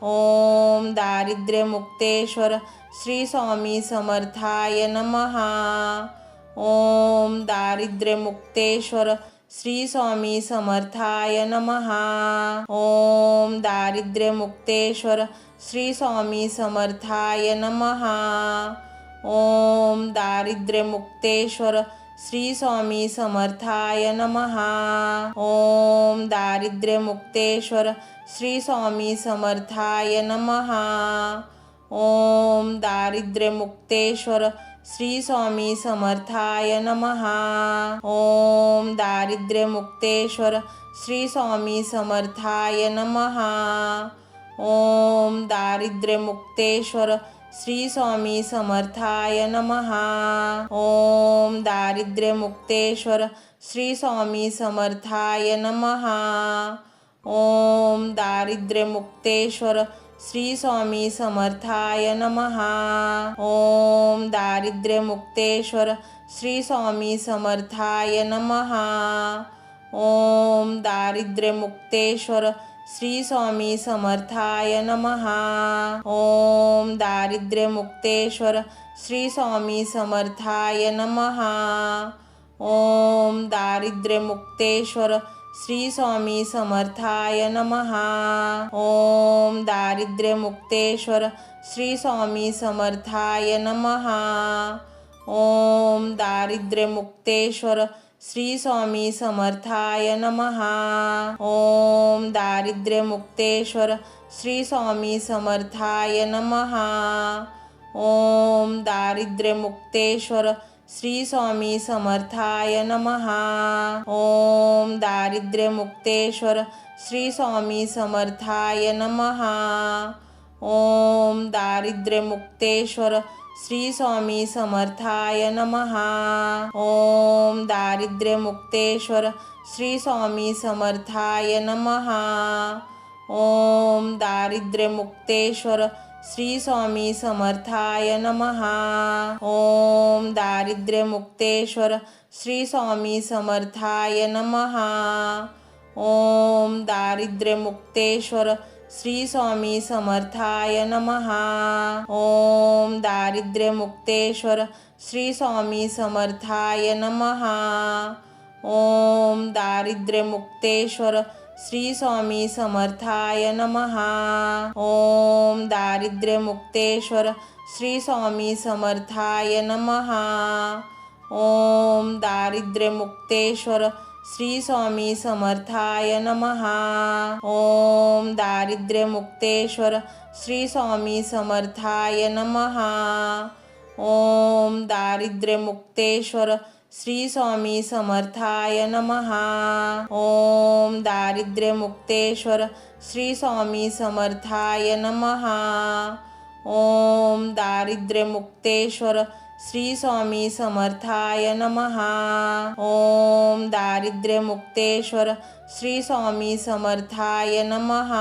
ओम दारिद्र्यमुक्तेश्वर श्री स्वामी समर्थाय नमः. ओम दारिद्र्यमुक्तेश्वर श्री स्वामी समर्थाय नमः. ओम दारिद्र्यमुक्तेश्वर श्री स्वामी समर्थाय नमः. ओम दारिद्र्यमुक्तेश्वर श्री स्वामी समर्थाय नमः. ओम दारिद्र्यमुक्तेश्वर श्री स्वामी समर्थाय नमः. ओम दारिद्र्यमुक्तेश्वर श्री स्वामी समर्थाय नमः. ओम दारिद्र्यमुक्तेश्वर श्री स्वामी समर्थाय नमः. ओम दारिद्र्यमुक्तेश्वर श्री स्वामी समर्थाय नमः. ओम दारिद्र्यमुक्तेश्वर श्री स्वामी समर्थाय नमः. ओम दारिद्र्यमुक्तेश्वर श्री स्वामी समर्थाय नमः. ओम दारिद्र्यमुक्तेश्वर श्री स्वामी समर्थाय नमः. ओम दारिद्र्यमुक्तेश्वर श्री स्वामी समर्थाय नमः. ओम दारिद्र्यमुक्तेश्वर श्री स्वामी समर्थाय नमः. ओम दारिद्र्यमुक्तेश्वर श्री स्वामी समर्थाय नमः. ओम दारिद्र्यमुक्तेश्वर श्री स्वामी समर्थाय नमः. ओम दारिद्र्यमुक्तेश्वर श्री स्वामी समर्थाय नमः. ओम दारिद्र्यमुक्तेश्वर श्री स्वामी समर्थाय नमः. ओम दारिद्र्यमुक्तेश्वर श्री स्वामी समर्थाय नमः. ओम दारिद्र्यमुक्तेश्वर श्री स्वामी समर्थाय नमः. ओम दारिद्र्यमुक्तेश्वर श्री स्वामी समर्थाय नमः. ओम दारिद्र्यमुक्तेश्वर श्री स्वामी समर्थाय नमः. ओम दारिद्र्यमुक्तेश्वर श्री स्वामी समर्थाय नमः. ओम दारिद्र्यमुक्तेश्वर श्री स्वामी समर्थाय नमः. ओम दारिद्र्यमुक्तेश्वर श्री स्वामी समर्थाय नमः. ओम दारिद्र्यमुक्तेश्वर श्री स्वामी समर्थाय नमः. ओम दारिद्र्यमुक्तेश्वर श्री स्वामी समर्थाय नमः. ओम दारिद्र्यमुक्तेश्वर श्री स्वामी समर्थाय नमः. ओम दारिद्र्यमुक्तेश्वर श्री स्वामी समर्थाय नमः. ओम दारिद्र्यमुक्तेश्वर श्री स्वामी समर्थाय नमः. ओम दारिद्र्यमुक्तेश्वर श्री स्वामी समर्थाय नमः. ओम दारिद्र्यमुक्तेश्वर श्री स्वामी समर्थाय नमः. ओम दारिद्र्यमुक्तेश्वर श्री स्वामी समर्थाय नमः. ओम दारिद्र्यमुक्तेश्वर श्री स्वामी समर्थाय नमः.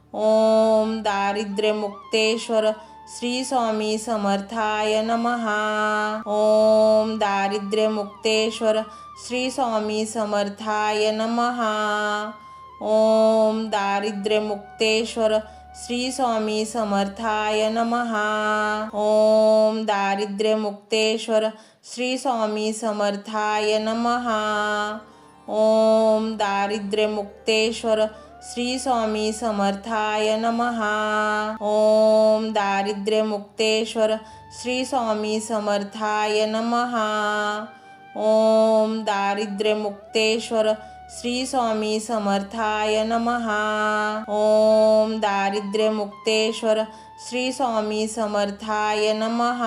ओम दारिद्र्यमुक्तेश्वर श्री स्वामी समर्थाय नमः. ओम दारिद्र्यमुक्तेश्वर श्री स्वामी समर्थाय नमः. ओम दारिद्र्यमुक्तेश्वर श्री स्वामी समर्थाय नमः. ओम दारिद्र्यमुक्तेश्वर श्री स्वामी समर्थाय नमः. ओम दारिद्र्यमुक्तेश्वर श्री स्वामी समर्थाय नमः. ओम दारिद्र्यमुक्तेश्वर श्री स्वामी समर्थाय नमः. ओम दारिद्र्यमुक्तेश्वर श्री स्वामी समर्थाय नमः. ओम दारिद्र्यमुक्तेश्वर श्री स्वामी समर्थाय नमः.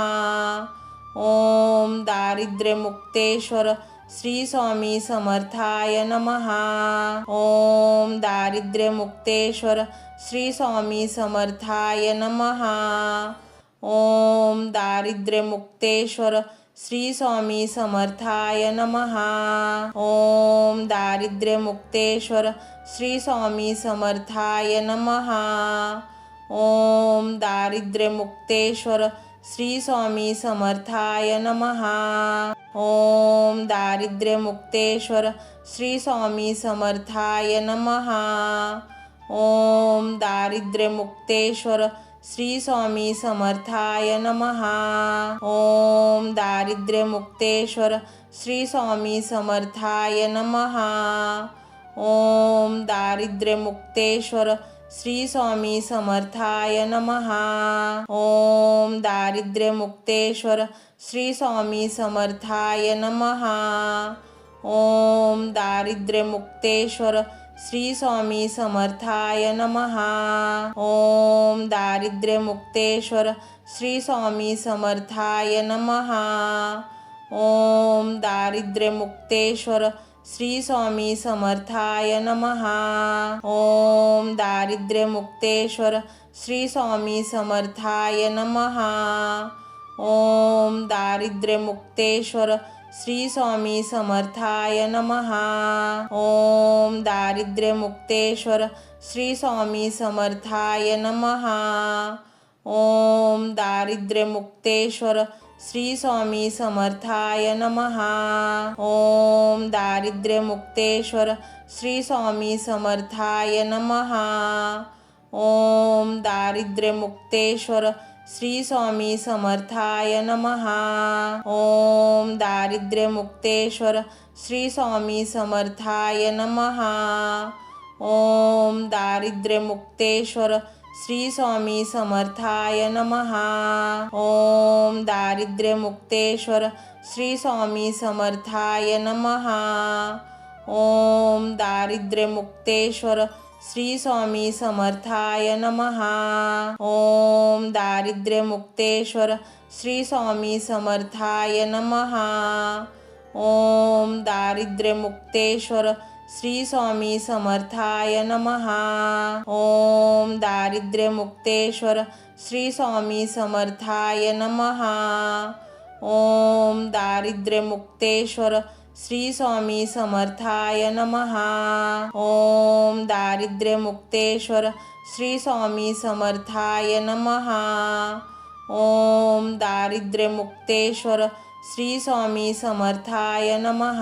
ओम दारिद्र्यमुक्तेश्वर श्री स्वामी समर्थाय नमः. ओम दारिद्र्यमुक्तेश्वर श्री स्वामी समर्थाय नमः. ओम दारिद्र्यमुक्तेश्वर श्री स्वामी समर्थाय नमः. ओम दारिद्र्यमुक्तेश्वर श्री स्वामी समर्थाय नमः. ओम दारिद्र्यमुक्तेश्वर श्री स्वामी समर्थाय नमः. ओम दारिद्र्यमुक्तेश्वर श्री स्वामी समर्थाय नमः. ओम दारिद्र्यमुक्तेश्वर श्री स्वामी समर्थाय नमः. ओम दारिद्र्यमुक्तेश्वर श्री स्वामी समर्थाय नमः. ओम दारिद्र्यमुक्तेश्वर श्री स्वामी समर्थाय नमः. ओम दारिद्र्यमुक्तेश्वर श्री स्वामी समर्थाय नमः. ओम दारिद्र्यमुक्तेश्वर श्री स्वामी समर्थाय नमः. ओम दारिद्र्यमुक्तेश्वर श्री स्वामी समर्थाय नमः. ओम दारिद्र्यमुक्तेश्वर श्री स्वामी समर्थाय नमः. ओम दारिद्र्यमुक्तेश्वर श्री स्वामी समर्थाय नमः. ओम दारिद्र्यमुक्तेश्वर श्री स्वामी समर्थाय नमः. ओम दारिद्र्यमुक्तेश्वर श्री स्वामी समर्थाय नमः. ओम दारिद्र्यमुक्तेश्वर श्री स्वामी समर्थाय नमः. ओम दारिद्र्यमुक्तेश्वर श्री स्वामी समर्थाय नमः. ओम दारिद्र्यमुक्तेश्वर श्री स्वामी समर्थाय नमः. ओम दारिद्र्यमुक्तेश्वर श्री स्वामी समर्थाय नमः. ओम दारिद्र्यमुक्तेश्वर श्री स्वामी समर्थाय नमः. ओम दारिद्र्यमुक्तेश्वर श्री स्वामी समर्थाय नमः. ओम दारिद्र्यमुक्तेश्वर श्री स्वामी समर्थाय नमः. ओम दारिद्र्यमुक्तेश्वर श्री स्वामी समर्थाय नमः. ओम दारिद्र्यमुक्तेश्वर श्री स्वामी समर्थाय नमः. ओम दारिद्र्यमुक्तेश्वर श्री स्वामी समर्थाय नमः. ओम दारिद्र्यमुक्तेश्वर श्री स्वामी समर्थाय नमः. ओम दारिद्र्यमुक्तेश्वर श्री स्वामी समर्थाय नमः. ओम दारिद्र्यमुक्तेश्वर श्री स्वामी समर्थाय नमः.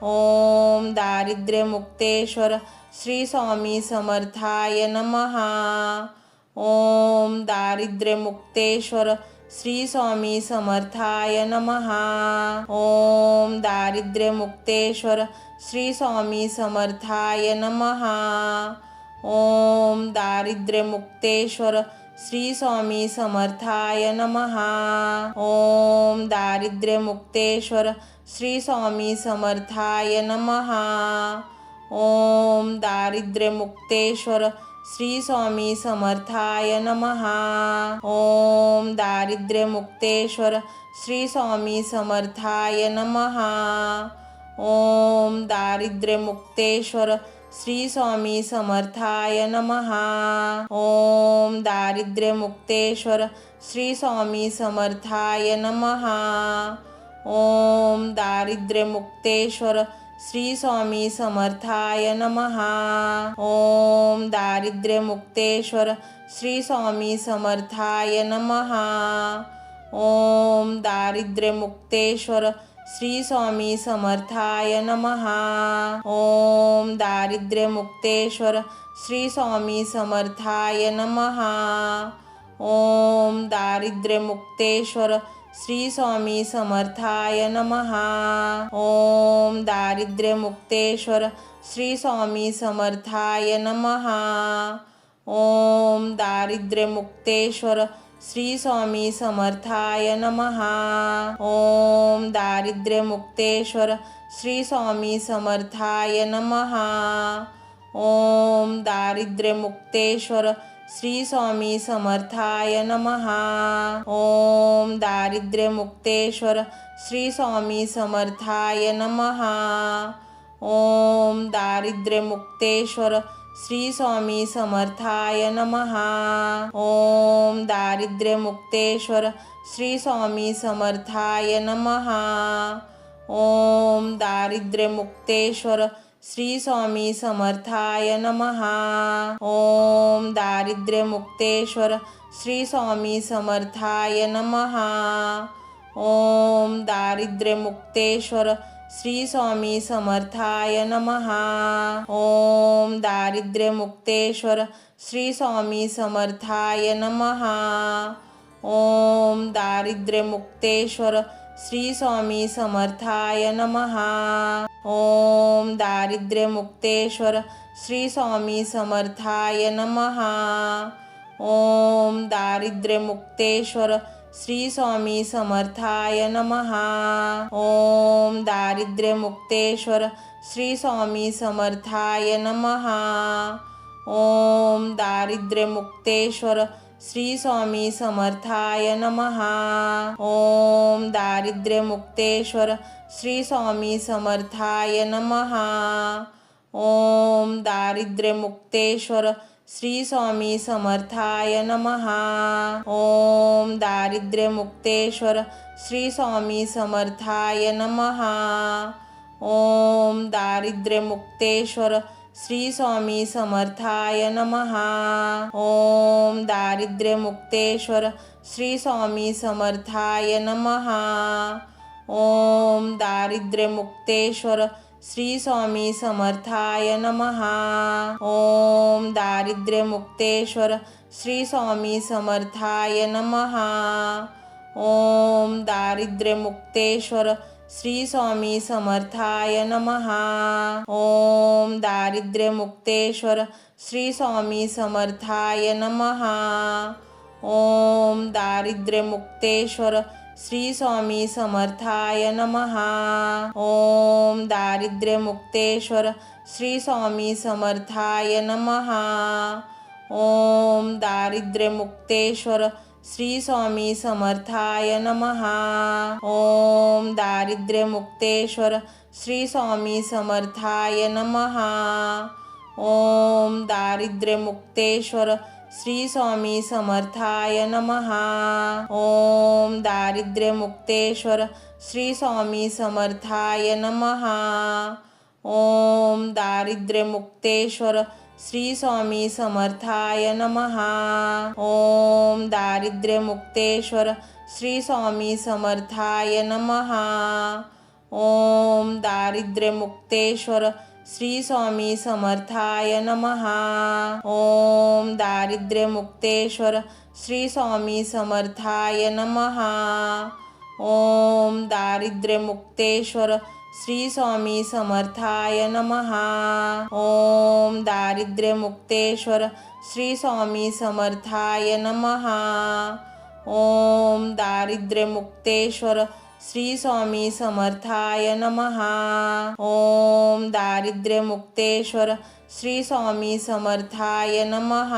ओम दारिद्र्यमुक्तेश्वर श्री स्वामी समर्थाय नमः. ओम दारिद्र्यमुक्तेश्वर श्री स्वामी समर्थाय नमः. ओम दारिद्र्यमुक्तेश्वर श्री स्वामी समर्थाय नमः. ओम दारिद्र्यमुक्तेश्वर श्री स्वामी समर्थाय नमः. ओम दारिद्र्यमुक्तेश्वर श्री स्वामी समर्थाय नमः. ओम दारिद्र्यमुक्तेश्वर श्री स्वामी समर्थाय नमः. ओम दारिद्र्यमुक्तेश्वर श्री स्वामी समर्थाय नमः. ओम दारिद्र्यमुक्तेश्वर श्री स्वामी समर्थाय नमः. ओम दारिद्र्यमुक्तेश्वर श्री स्वामी समर्थाय नमः. ओम दारिद्र्यमुक्तेश्वर श्री स्वामी समर्थाय नमः. ओम दारिद्र्यमुक्तेश्वर श्री स्वामी समर्थाय नमः. ओम दारिद्र्यमुक्तेश्वर श्री स्वामी समर्थाय नमः. ओम दारिद्र्यमुक्तेश्वर श्री स्वामी समर्थाय नमः. ओम दारिद्र्यमुक्तेश्वर श्री स्वामी समर्थाय नमः. ओम दारिद्र्यमुक्तेश्वर श्री स्वामी समर्थाय नमः. ओम दारिद्र्यमुक्तेश्वर श्री स्वामी समर्थाय नमः. ओम दारिद्र्यमुक्तेश्वर श्री स्वामी समर्थाय नमः. ओम दारिद्र्यमुक्तेश्वर श्री स्वामी समर्थाय नमः. ओम दारिद्र्यमुक्तेश्वर श्री स्वामी समर्थाय नमः. ओम दारिद्र्यमुक्तेश्वर श्री स्वामी समर्थाय नमः. ओम दारिद्र्यमुक्तेश्वर श्री स्वामी समर्थाय नमः. ओम दारिद्र्यमुक्तेश्वर श्री स्वामी समर्थाय नमः. ओम दारिद्र्यमुक्तेश्वर श्री स्वामी समर्थाय नमः. ओम दारिद्र्यमुक्तेश्वर श्री स्वामी समर्थाय नमः. ओम दारिद्र्यमुक्तेश्वर श्री स्वामी समर्थाय नमः. ओम दारिद्र्यमुक्तेश्वर श्री स्वामी समर्थाय नमः. ओम दारिद्र्यमुक्तेश्वर श्री स्वामी समर्थाय नमः. ओम दारिद्र्यमुक्तेश्वर श्री स्वामी समर्थाय नमः. ओम दारिद्र्यमुक्तेश्वर श्री स्वामी समर्थाय नमः. ओम दारिद्र्यमुक्तेश्वर श्री स्वामी समर्थाय नमः. ओम दारिद्र्यमुक्तेश्वर श्री स्वामी समर्थाय नमः. ओम दारिद्र्यमुक्तेश्वर श्री स्वामी समर्थाय नमः. ओम दारिद्र्यमुक्तेश्वर श्री स्वामी समर्थाय नमः. ओम दारिद्र्यमुक्तेश्वर श्री स्वामी समर्थाय नमः. ओम दारिद्र्यमुक्तेश्वर श्री स्वामी समर्थाय नमः. ओम दारिद्र्यमुक्तेश्वर श्री स्वामी समर्थाय नमः. ओम दारिद्र्यमुक्तेश्वर श्री स्वामी समर्थाय नमः. ओम दारिद्र्यमुक्तेश्वर श्री स्वामी समर्थाय नमः. ओम दारिद्र्यमुक्तेश्वर श्री स्वामी समर्थाय नमः. ओम दारिद्र्यमुक्तेश्वर श्री स्वामी समर्थाय नमः. ओम दारिद्र्यमुक्तेश्वर श्री स्वामी समर्थाय नमः. ओम दारिद्र्यमुक्तेश्वर श्री स्वामी समर्थाय नमः. ओम दारिद्र्यमुक्तेश्वर श्री स्वामी समर्थाय नमः. ओम दारिद्र्यमुक्तेश्वर श्री स्वामी समर्थाय नमः. ओम दारिद्र्यमुक्तेश्वर श्री स्वामी समर्थाय नमः. ओम दारिद्र्यमुक्तेश्वर श्री स्वामी समर्थाय नमः. ओम दारिद्र्यमुक्तेश्वर श्री स्वामी समर्थाय नमः. ओम दारिद्र्यमुक्तेश्वर श्री स्वामी समर्थाय नमः. ओम दारिद्र्यमुक्तेश्वर श्री स्वामी समर्थाय नमः. ओम दारिद्र्यमुक्तेश्वर श्री स्वामी समर्थाय नमः. ओम दारिद्र्यमुक्तेश्वर श्री स्वामी समर्थाय नमः. ओम दारिद्र्यमुक्तेश्वर श्री स्वामी समर्थाय नमः. ओम दारिद्र्यमुक्तेश्वर श्री स्वामी समर्थाय नमः.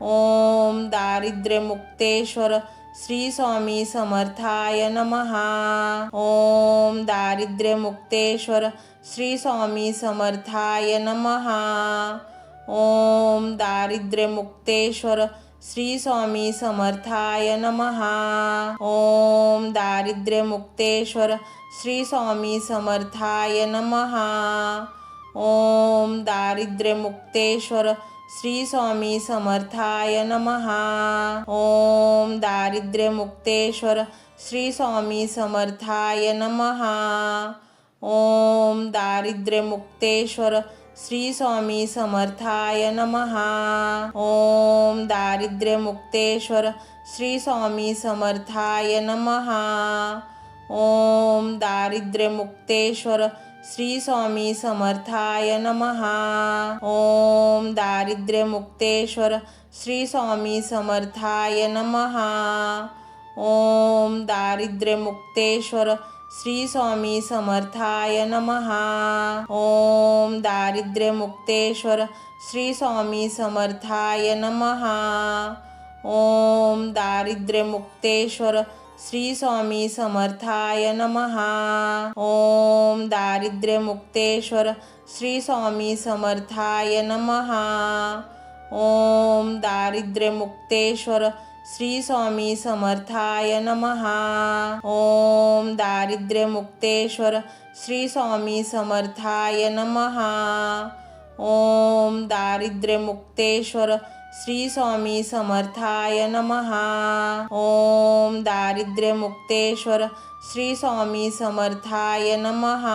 ओम दारिद्र्यमुक्तेश्वर श्री स्वामी समर्थाय नमः. ओम दारिद्र्यमुक्तेश्वर श्री स्वामी समर्थाय नमः. ओम दारिद्र्यमुक्तेश्वर श्री स्वामी समर्थाय नमः. ओम दारिद्र्यमुक्तेश्वर श्री स्वामी समर्थाय नमः. ओम दारिद्र्यमुक्तेश्वर श्री स्वामी समर्थाय नमः. ओम दारिद्र्यमुक्तेश्वर श्री स्वामी समर्थाय नमः. ओम दारिद्र्यमुक्तेश्वर श्री स्वामी समर्थाय नमः. ओम दारिद्र्यमुक्तेश्वर श्री स्वामी समर्थाय नमः. ओम दारिद्र्यमुक्तेश्वर श्री स्वामी समर्थाय नमः. ओम दारिद्र्यमुक्तेश्वर श्री स्वामी समर्थाय नमः. ओम दारिद्र्यमुक्तेश्वर श्री स्वामी समर्थाय नमः. ओम दारिद्र्यमुक्तेश्वर श्री स्वामी समर्थाय नमः. ओम दारिद्र्यमुक्तेश्वर श्री स्वामी समर्थाय नमः. ओम दारिद्र्यमुक्तेश्वर श्री स्वामी समर्थाय नमः. ओम दारिद्र्यमुक्तेश्वर श्री स्वामी समर्थाय नमः. ओम दारिद्र्यमुक्तेश्वर श्री स्वामी समर्थाय नमः. ओम दारिद्र्यमुक्तेश्वर श्री स्वामी समर्थाय नमः. ओम दारिद्र्यमुक्तेश्वर श्री स्वामी समर्थाय नमः.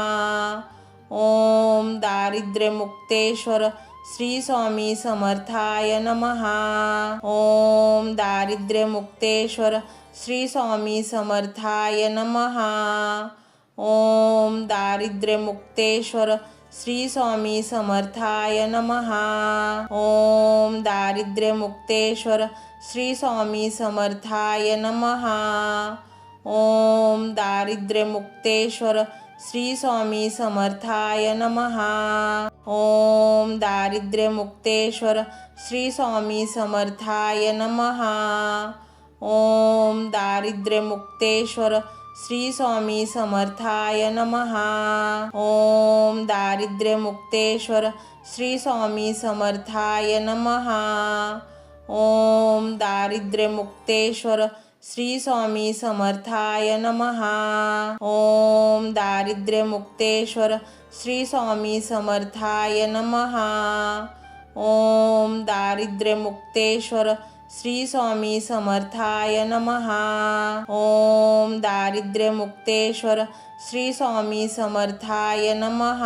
ओम दारिद्र्यमुक्तेश्वर श्री स्वामी समर्थाय नमः. ओम दारिद्र्यमुक्तेश्वर श्री स्वामी समर्थाय नमः. ओम दारिद्र्यमुक्तेश्वर श्री स्वामी समर्थाय नमः. ओम दारिद्र्यमुक्तेश्वर श्री स्वामी समर्थाय नमः. ओम दारिद्र्यमुक्तेश्वर श्री स्वामी समर्थाय नमः. ओम दारिद्र्यमुक्तेश्वर श्री स्वामी समर्थाय नमः. ओम दारिद्र्यमुक्तेश्वर श्री स्वामी समर्थाय नमः. ओम दारिद्र्यमुक्तेश्वर श्री स्वामी समर्थाय नमः. ओम दारिद्र्यमुक्तेश्वर श्री स्वामी समर्थाय नमः. ओम दारिद्र्यमुक्तेश्वर श्री स्वामी समर्थाय नमः. ओम दारिद्र्यमुक्तेश्वर श्री स्वामी समर्थाय नमः. ओम दारिद्र्यमुक्तेश्वर श्री स्वामी समर्थाय नमः.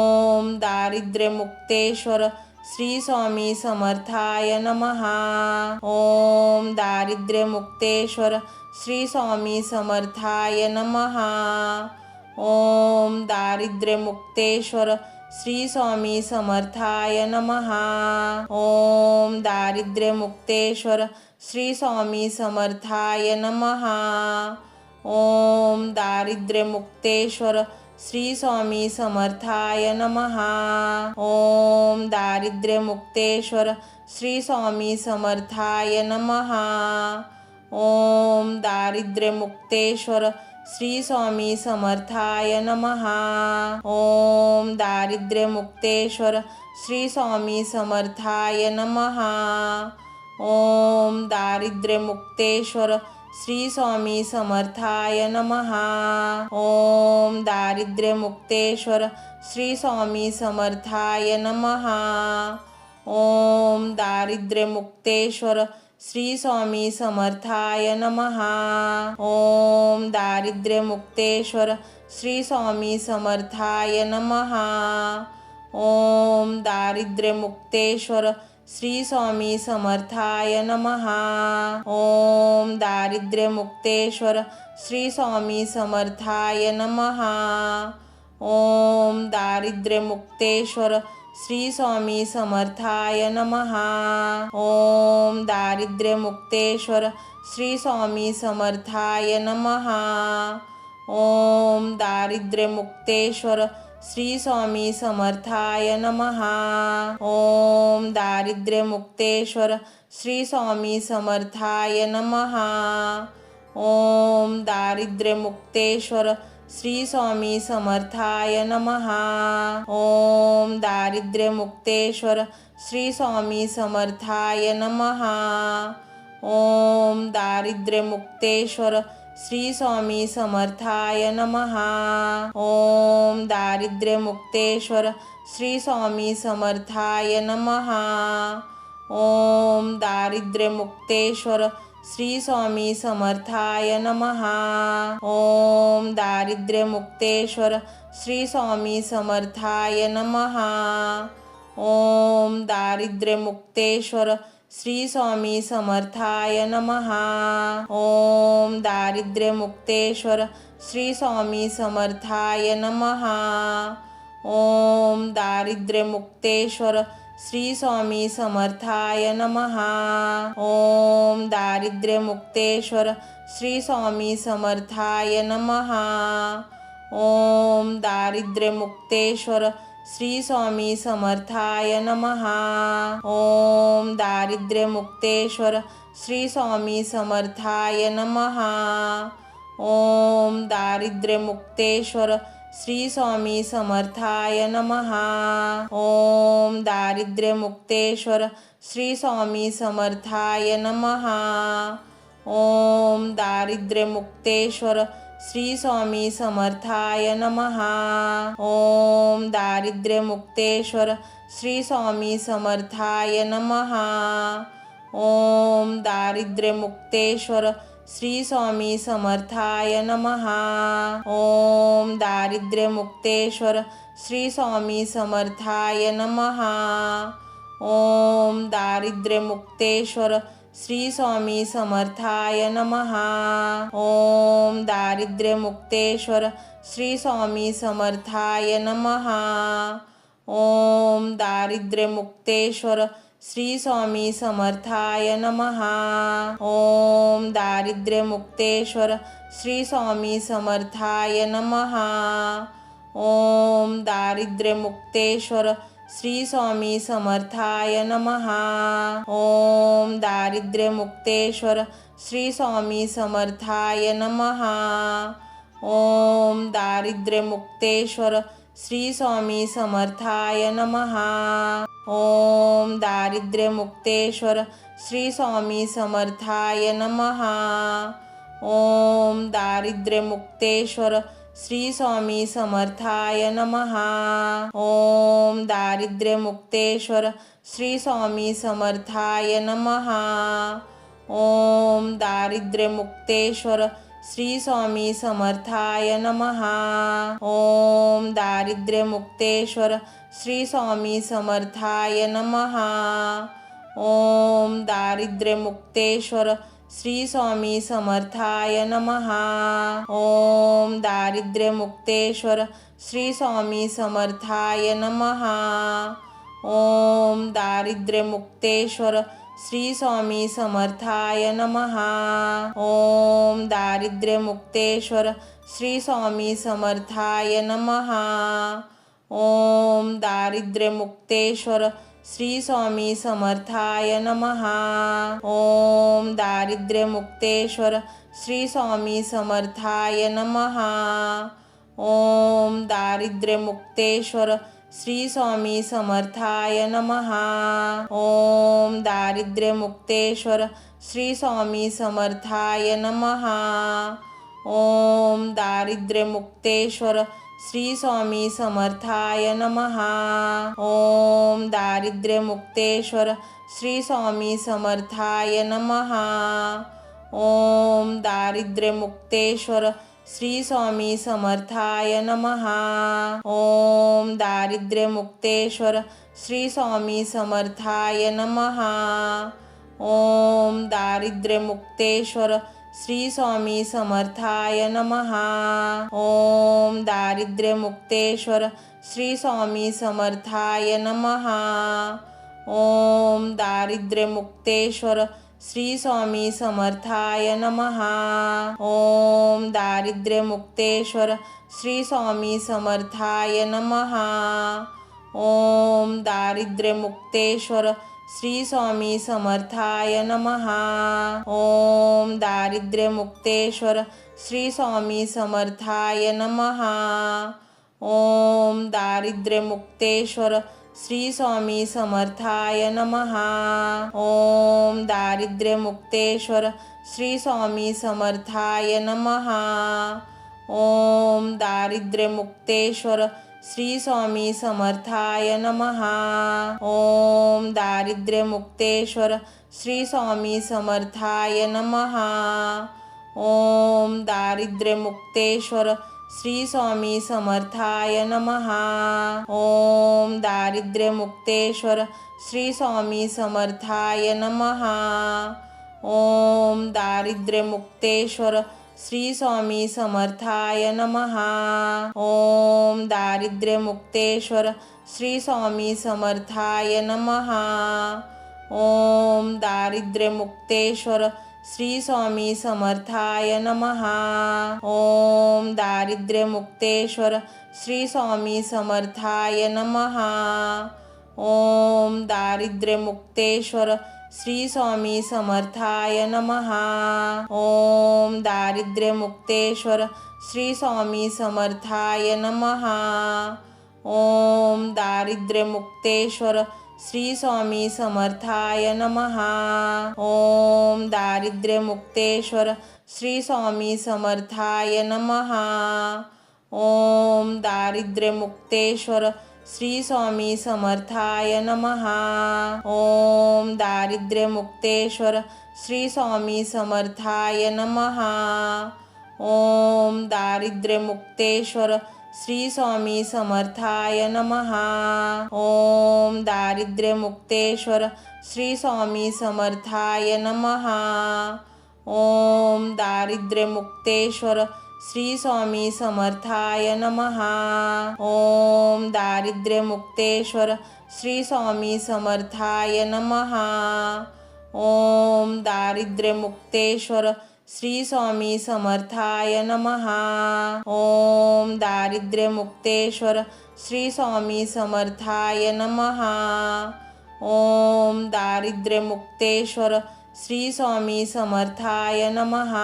ओम दारिद्र्यमुक्तेश्वर श्री स्वामी समर्थाय नमः. ओम दारिद्र्यमुक्तेश्वर श्री स्वामी समर्थाय नमः. ओम दारिद्र्यमुक्तेश्वर श्री स्वामी समर्थाय नमः. ओम दारिद्र्यमुक्तेश्वर श्री स्वामी समर्थाय नमः. ओम दारिद्र्यमुक्तेश्वर श्री स्वामी समर्थाय नमः. ओम दारिद्र्यमुक्तेश्वर श्री स्वामी समर्थाय नमः. ओम दारिद्र्यमुक्तेश्वर श्री स्वामी समर्थाय नमः. ओम दारिद्र्यमुक्तेश्वर श्री स्वामी समर्थाय नमः. ओम दारिद्र्यमुक्तेश्वर श्री स्वामी समर्थाय नमः. ओम दारिद्र्यमुक्तेश्वर श्री स्वामी समर्थाय नमः. ओम दारिद्र्यमुक्तेश्वर श्री स्वामी समर्थाय नमः. ओम दारिद्र्यमुक्तेश्वर श्री स्वामी समर्थाय नमः. ओम दारिद्र्यमुक्तेश्वर श्री स्वामी समर्थाय नमः. ओम दारिद्र्यमुक्तेश्वर श्री स्वामी समर्थाय नमः. ओम दारिद्र्यमुक्तेश्वर श्री स्वामी समर्थाय नमः. ओम दारिद्र्यमुक्तेश्वर श्री स्वामी समर्थाय नमः. ओम दारिद्र्यमुक्तेश्वर श्री स्वामी समर्थाय नमः. ओम दारिद्र्यमुक्तेश्वर श्री स्वामी समर्थाय नमः. ओम दारिद्र्यमुक्तेश्वर श्री स्वामी समर्थाय नमः. ओम दारिद्र्यमुक्तेश्वर श्री स्वामी समर्थाय नमः. ओम दारिद्र्यमुक्तेश्वर श्री स्वामी समर्थाय नमः. ओम दारिद्र्यमुक्तेश्वर श्री स्वामी समर्थाय नमः. ओम दारिद्र्यमुक्तेश्वर श्री स्वामी समर्थाय नमः. ओम दारिद्र्यमुक्तेश्वर श्री स्वामी समर्थाय नमः. ओम दारिद्र्यमुक्तेश्वर श्री स्वामी समर्थाय नमः. ओम दारिद्र्यमुक्तेश्वर श्री स्वामी समर्थाय नमः. ओम दारिद्र्यमुक्तेश्वर श्री स्वामी समर्थाय नमः. ओम दारिद्र्यमुक्तेश्वर श्री स्वामी समर्थाय नमः. ओम दारिद्र्यमुक्तेश्वर श्री स्वामी समर्थाय नमः. ओम दारिद्र्यमुक्तेश्वर श्री स्वामी समर्थाय नमः. ओम दारिद्र्यमुक्तेश्वर श्री स्वामी समर्थाय नमः. ओम दारिद्र्यमुक्तेश्वर श्री स्वामी समर्थाय नमः. ओम दारिद्र्यमुक्तेश्वर श्री स्वामी समर्थाय नमः. ओम दारिद्र्यमुक्तेश्वर श्री स्वामी समर्थाय नमः. ओम दारिद्र्यमुक्तेश्वर श्री स्वामी समर्थाय नमः. ओम दारिद्र्यमुक्तेश्वर श्री स्वामी समर्थाय नमः. ओम दारिद्र्यमुक्तेश्वर श्री स्वामी समर्थाय नमः. ओम दारिद्र्यमुक्तेश्वर श्री स्वामी समर्थाय नमः. ओम दारिद्र्यमुक्तेश्वर श्री स्वामी समर्थाय नमः. ओम दारिद्र्यमुक्तेश्वर श्री स्वामी समर्थाय नमः. ओम दारिद्र्यमुक्तेश्वर श्री स्वामी समर्थाय नमः. ओम दारिद्र्यमुक्तेश्वर श्री स्वामी समर्थाय नमः. ओम दारिद्र्यमुक्तेश्वर श्री स्वामी समर्थाय नमः. ओम दारिद्र्यमुक्तेश्वर श्री स्वामी समर्थाय नमः. ओम दारिद्र्यमुक्तेश्वर श्री स्वामी समर्थाय नमः. ओम दारिद्र्यमुक्तेश्वर श्री स्वामी समर्थाय नमः. ओम दारिद्र्यमुक्तेश्वर श्री स्वामी समर्थाय नमः. ओम दारिद्र्यमुक्तेश्वर श्री स्वामी समर्थाय नमः. ओम दारिद्र्यमुक्तेश्वर श्री स्वामी समर्थाय नमः. ओम दारिद्र्यमुक्तेश्वर श्री स्वामी समर्थाय नमः. ओम दारिद्र्यमुक्तेश्वर श्री स्वामी समर्थाय नमः. ओम दारिद्र्यमुक्तेश्वर श्री स्वामी समर्थाय नमः. ओम दारिद्र्यमुक्तेश्वर श्री स्वामी समर्थाय नमः. ओम दारिद्र्यमुक्तेश्वर श्री स्वामी समर्थाय नमः. ओम दारिद्र्यमुक्तेश्वर श्री स्वामी समर्थाय नमः. ओम दारिद्र्यमुक्तेश्वर श्री स्वामी समर्थाय नमः. ओम दारिद्र्यमुक्तेश्वर श्री स्वामी समर्थाय नमः. ओम दारिद्र्यमुक्तेश्वर श्री स्वामी समर्थाय नमः. ओम दारिद्र्यमुक्तेश्वर श्री स्वामी समर्थाय नमः. ओम दारिद्र्यमुक्तेश्वर श्री स्वामी समर्थाय नमः. ओम दारिद्र्यमुक्तेश्वर श्री स्वामी समर्थाय नमः. ओम दारिद्र्यमुक्तेश्वर श्री स्वामी समर्थाय नमः. ओम दारिद्र्यमुक्तेश्वर श्री स्वामी समर्थाय नमः. ओम दारिद्र्यमुक्तेश्वर श्री स्वामी समर्थाय नमः. ओम दारिद्र्यमुक्तेश्वर श्री स्वामी समर्थाय नमः. ओम दारिद्र्यमुक्तेश्वर श्री स्वामी समर्थाय नमः. ओम दारिद्र्यमुक्तेश्वर श्री स्वामी समर्थाय नमः. ओम दारिद्र्यमुक्तेश्वर श्री स्वामी समर्थाय नमः. ओम दारिद्र्यमुक्तेश्वर श्री स्वामी समर्थाय नमः. ओम दारिद्र्यमुक्तेश्वर श्री स्वामी समर्थाय नमः. ओम दारिद्र्यमुक्तेश्वर श्री स्वामी समर्थाय नमः. ओम दारिद्र्यमुक्तेश्वर श्री स्वामी समर्थाय नमः. ओम दारिद्र्यमुक्तेश्वर श्री स्वामी समर्थाय नमः. ओम दारिद्र्यमुक्तेश्वर श्री स्वामी समर्थाय नमः. ओम दारिद्र्यमुक्तेश्वर श्री स्वामी समर्थाय नमः. ओम दारिद्र्यमुक्तेश्वर श्री स्वामी समर्थाय नमः. ओम दारिद्र्यमुक्तेश्वर श्री स्वामी समर्थाय नमः. ओम दारिद्र्यमुक्तेश्वर श्री स्वामी समर्थाय नमः. ओम दारिद्र्यमुक्तेश्वर श्री स्वामी समर्थाय नमः. ओम दारिद्र्यमुक्तेश्वर श्री स्वामी समर्थाय नमः. ओम दारिद्र्यमुक्तेश्वर श्री स्वामी समर्थाय नमः. ओम दारिद्र्यमुक्तेश्वर श्री स्वामी समर्थाय नमः. ओम दारिद्र्यमुक्तेश्वर श्री स्वामी समर्थाय नमः. ओम दारिद्र्यमुक्तेश्वर श्री स्वामी समर्थाय नमः. ओम दारिद्र्यमुक्तेश्वर श्री स्वामी समर्थाय नमः. ओम दारिद्र्यमुक्तेश्वर श्री स्वामी समर्थाय नमः. ओम दारिद्र्यमुक्तेश्वर श्री स्वामी समर्थाय नमः. ओम दारिद्र्यमुक्तेश्वर श्री स्वामी समर्थाय नमः. ओम दारिद्र्यमुक्तेश्वर श्री स्वामी समर्थाय नमः.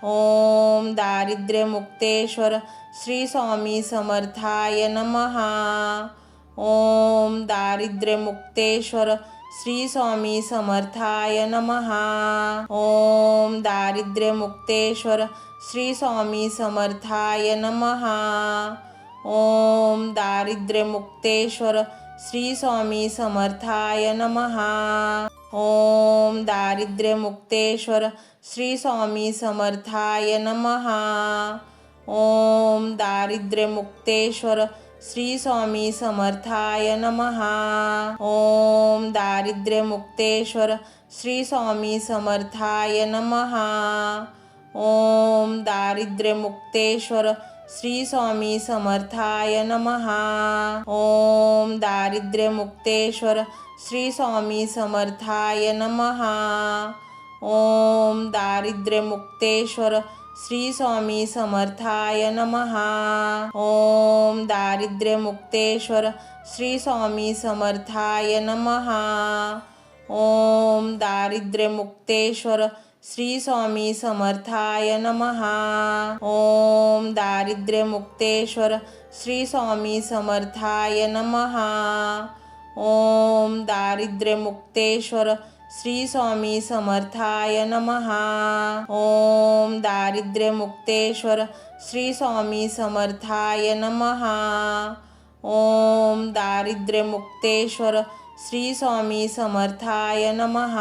ओम दारिद्र्यमुक्तेश्वर श्री स्वामी समर्थाय नमः. ओम दारिद्र्यमुक्तेश्वर श्री स्वामी समर्थाय नमः. ओम दारिद्र्यमुक्तेश्वर श्री स्वामी समर्थाय नमः. ओम दारिद्र्यमुक्तेश्वर श्री स्वामी समर्थाय नमः. ओम दारिद्र्यमुक्तेश्वर श्री स्वामी समर्थाय नमः. ओम दारिद्र्यमुक्तेश्वर श्री स्वामी समर्थाय नमः. ओम दारिद्र्यमुक्तेश्वर श्री स्वामी समर्थाय नमः. ओम दारिद्र्यमुक्तेश्वर श्री स्वामी समर्थाय नमः. ओम दारिद्र्यमुक्तेश्वर श्री स्वामी समर्थाय नमः. ओम दारिद्र्यमुक्तेश्वर श्री स्वामी समर्थाय नमः. ओम दारिद्र्यमुक्तेश्वर श्री स्वामी समर्थाय नमः. ओम दारिद्र्यमुक्तेश्वर श्री स्वामी समर्थाय नमः. ओम दारिद्र्यमुक्तेश्वर श्री स्वामी समर्थाय नमः. ओम दारिद्र्यमुक्तेश्वर श्री स्वामी समर्थाय नमः. ओम दारिद्र्यमुक्तेश्वर श्री स्वामी समर्थाय नमः. ओम दारिद्र्यमुक्तेश्वर श्री स्वामी समर्थाय नमः.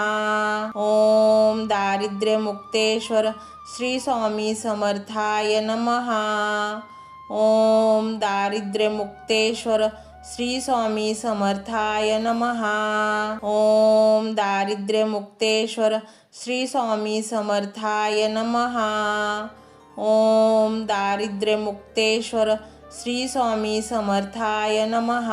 ओम दारिद्र्यमुक्तेश्वर श्री स्वामी समर्थाय नमः. ओम दारिद्र्यमुक्तेश्वर श्री स्वामी समर्थाय नमः. ओम दारिद्र्यमुक्तेश्वर श्री स्वामी समर्थाय नमः. ओम दारिद्र्यमुक्तेश्वर श्री स्वामी समर्थाय नमः.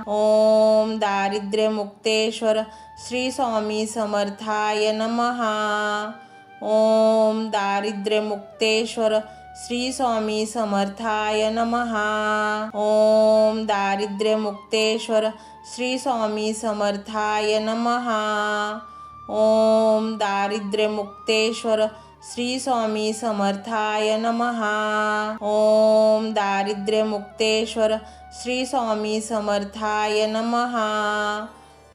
ओम दारिद्र्यमुक्तेश्वर श्री स्वामी समर्थाय नमः. ओम दारिद्र्यमुक्तेश्वर श्री स्वामी समर्थाय नमः. ओम दारिद्र्यमुक्तेश्वर श्री स्वामी समर्थाय नमः. ओम दारिद्र्यमुक्तेश्वर श्री स्वामी समर्थाय नमः. ओम दारिद्र्यमुक्तेश्वर श्री स्वामी समर्थाय नमः.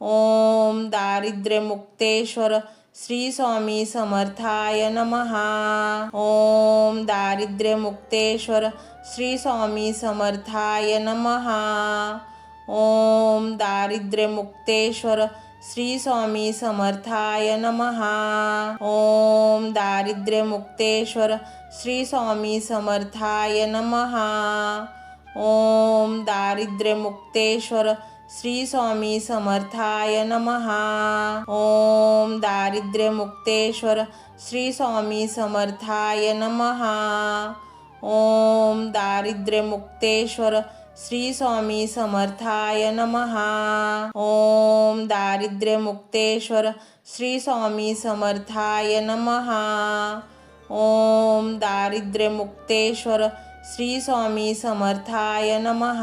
ओम दारिद्र्यमुक्तेश्वर श्री स्वामी समर्थाय नमः. ओम दारिद्र्यमुक्तेश्वर श्री स्वामी समर्थाय नमः. ओम दारिद्र्यमुक्तेश्वर श्री स्वामी समर्थाय नमः. ओम दारिद्र्यमुक्तेश्वर श्री स्वामी समर्थाय नमः. ओम दारिद्र्यमुक्तेश्वर श्री स्वामी समर्थाय नमः. ओम दारिद्र्यमुक्तेश्वर श्री स्वामी समर्थाय नमः. ओम दारिद्र्यमुक्तेश्वर श्री स्वामी समर्थाय नमः. ओम दारिद्र्यमुक्तेश्वर श्री स्वामी समर्थाय नमः. ओम दारिद्र्यमुक्तेश्वर श्री स्वामी समर्थाय नमः.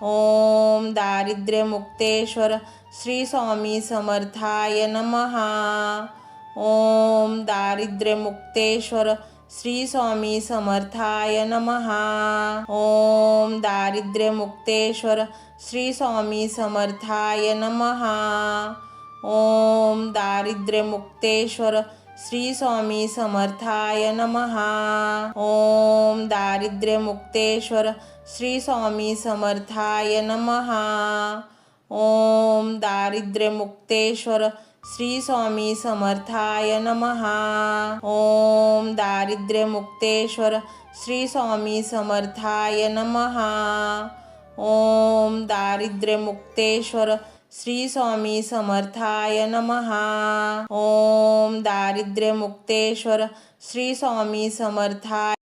ओम दारिद्र्यमुक्तेश्वर श्री स्वामी समर्थाय नमः. ओम दारिद्र्यमुक्तेश्वर श्री स्वामी समर्थाय नमः. ओम दारिद्र्यमुक्तेश्वर श्री स्वामी समर्थाय नमः. ओम दारिद्र्यमुक्तेश्वर श्री स्वामी समर्थाय नमः. ओम दारिद्र्यमुक्तेश्वर श्री स्वामी समर्थाय नमः. ओम दारिद्र्यमुक्तेश्वर श्री स्वामी समर्थाय नमः. ओम दारिद्र्यमुक्तेश्वर श्री स्वामी समर्थाय नमः. ओम दारिद्र्यमुक्तेश्वर श्री स्वामी समर्थाय नमः. ओम दारिद्र्यमुक्तेश्वर श्री स्वामी समर्थाय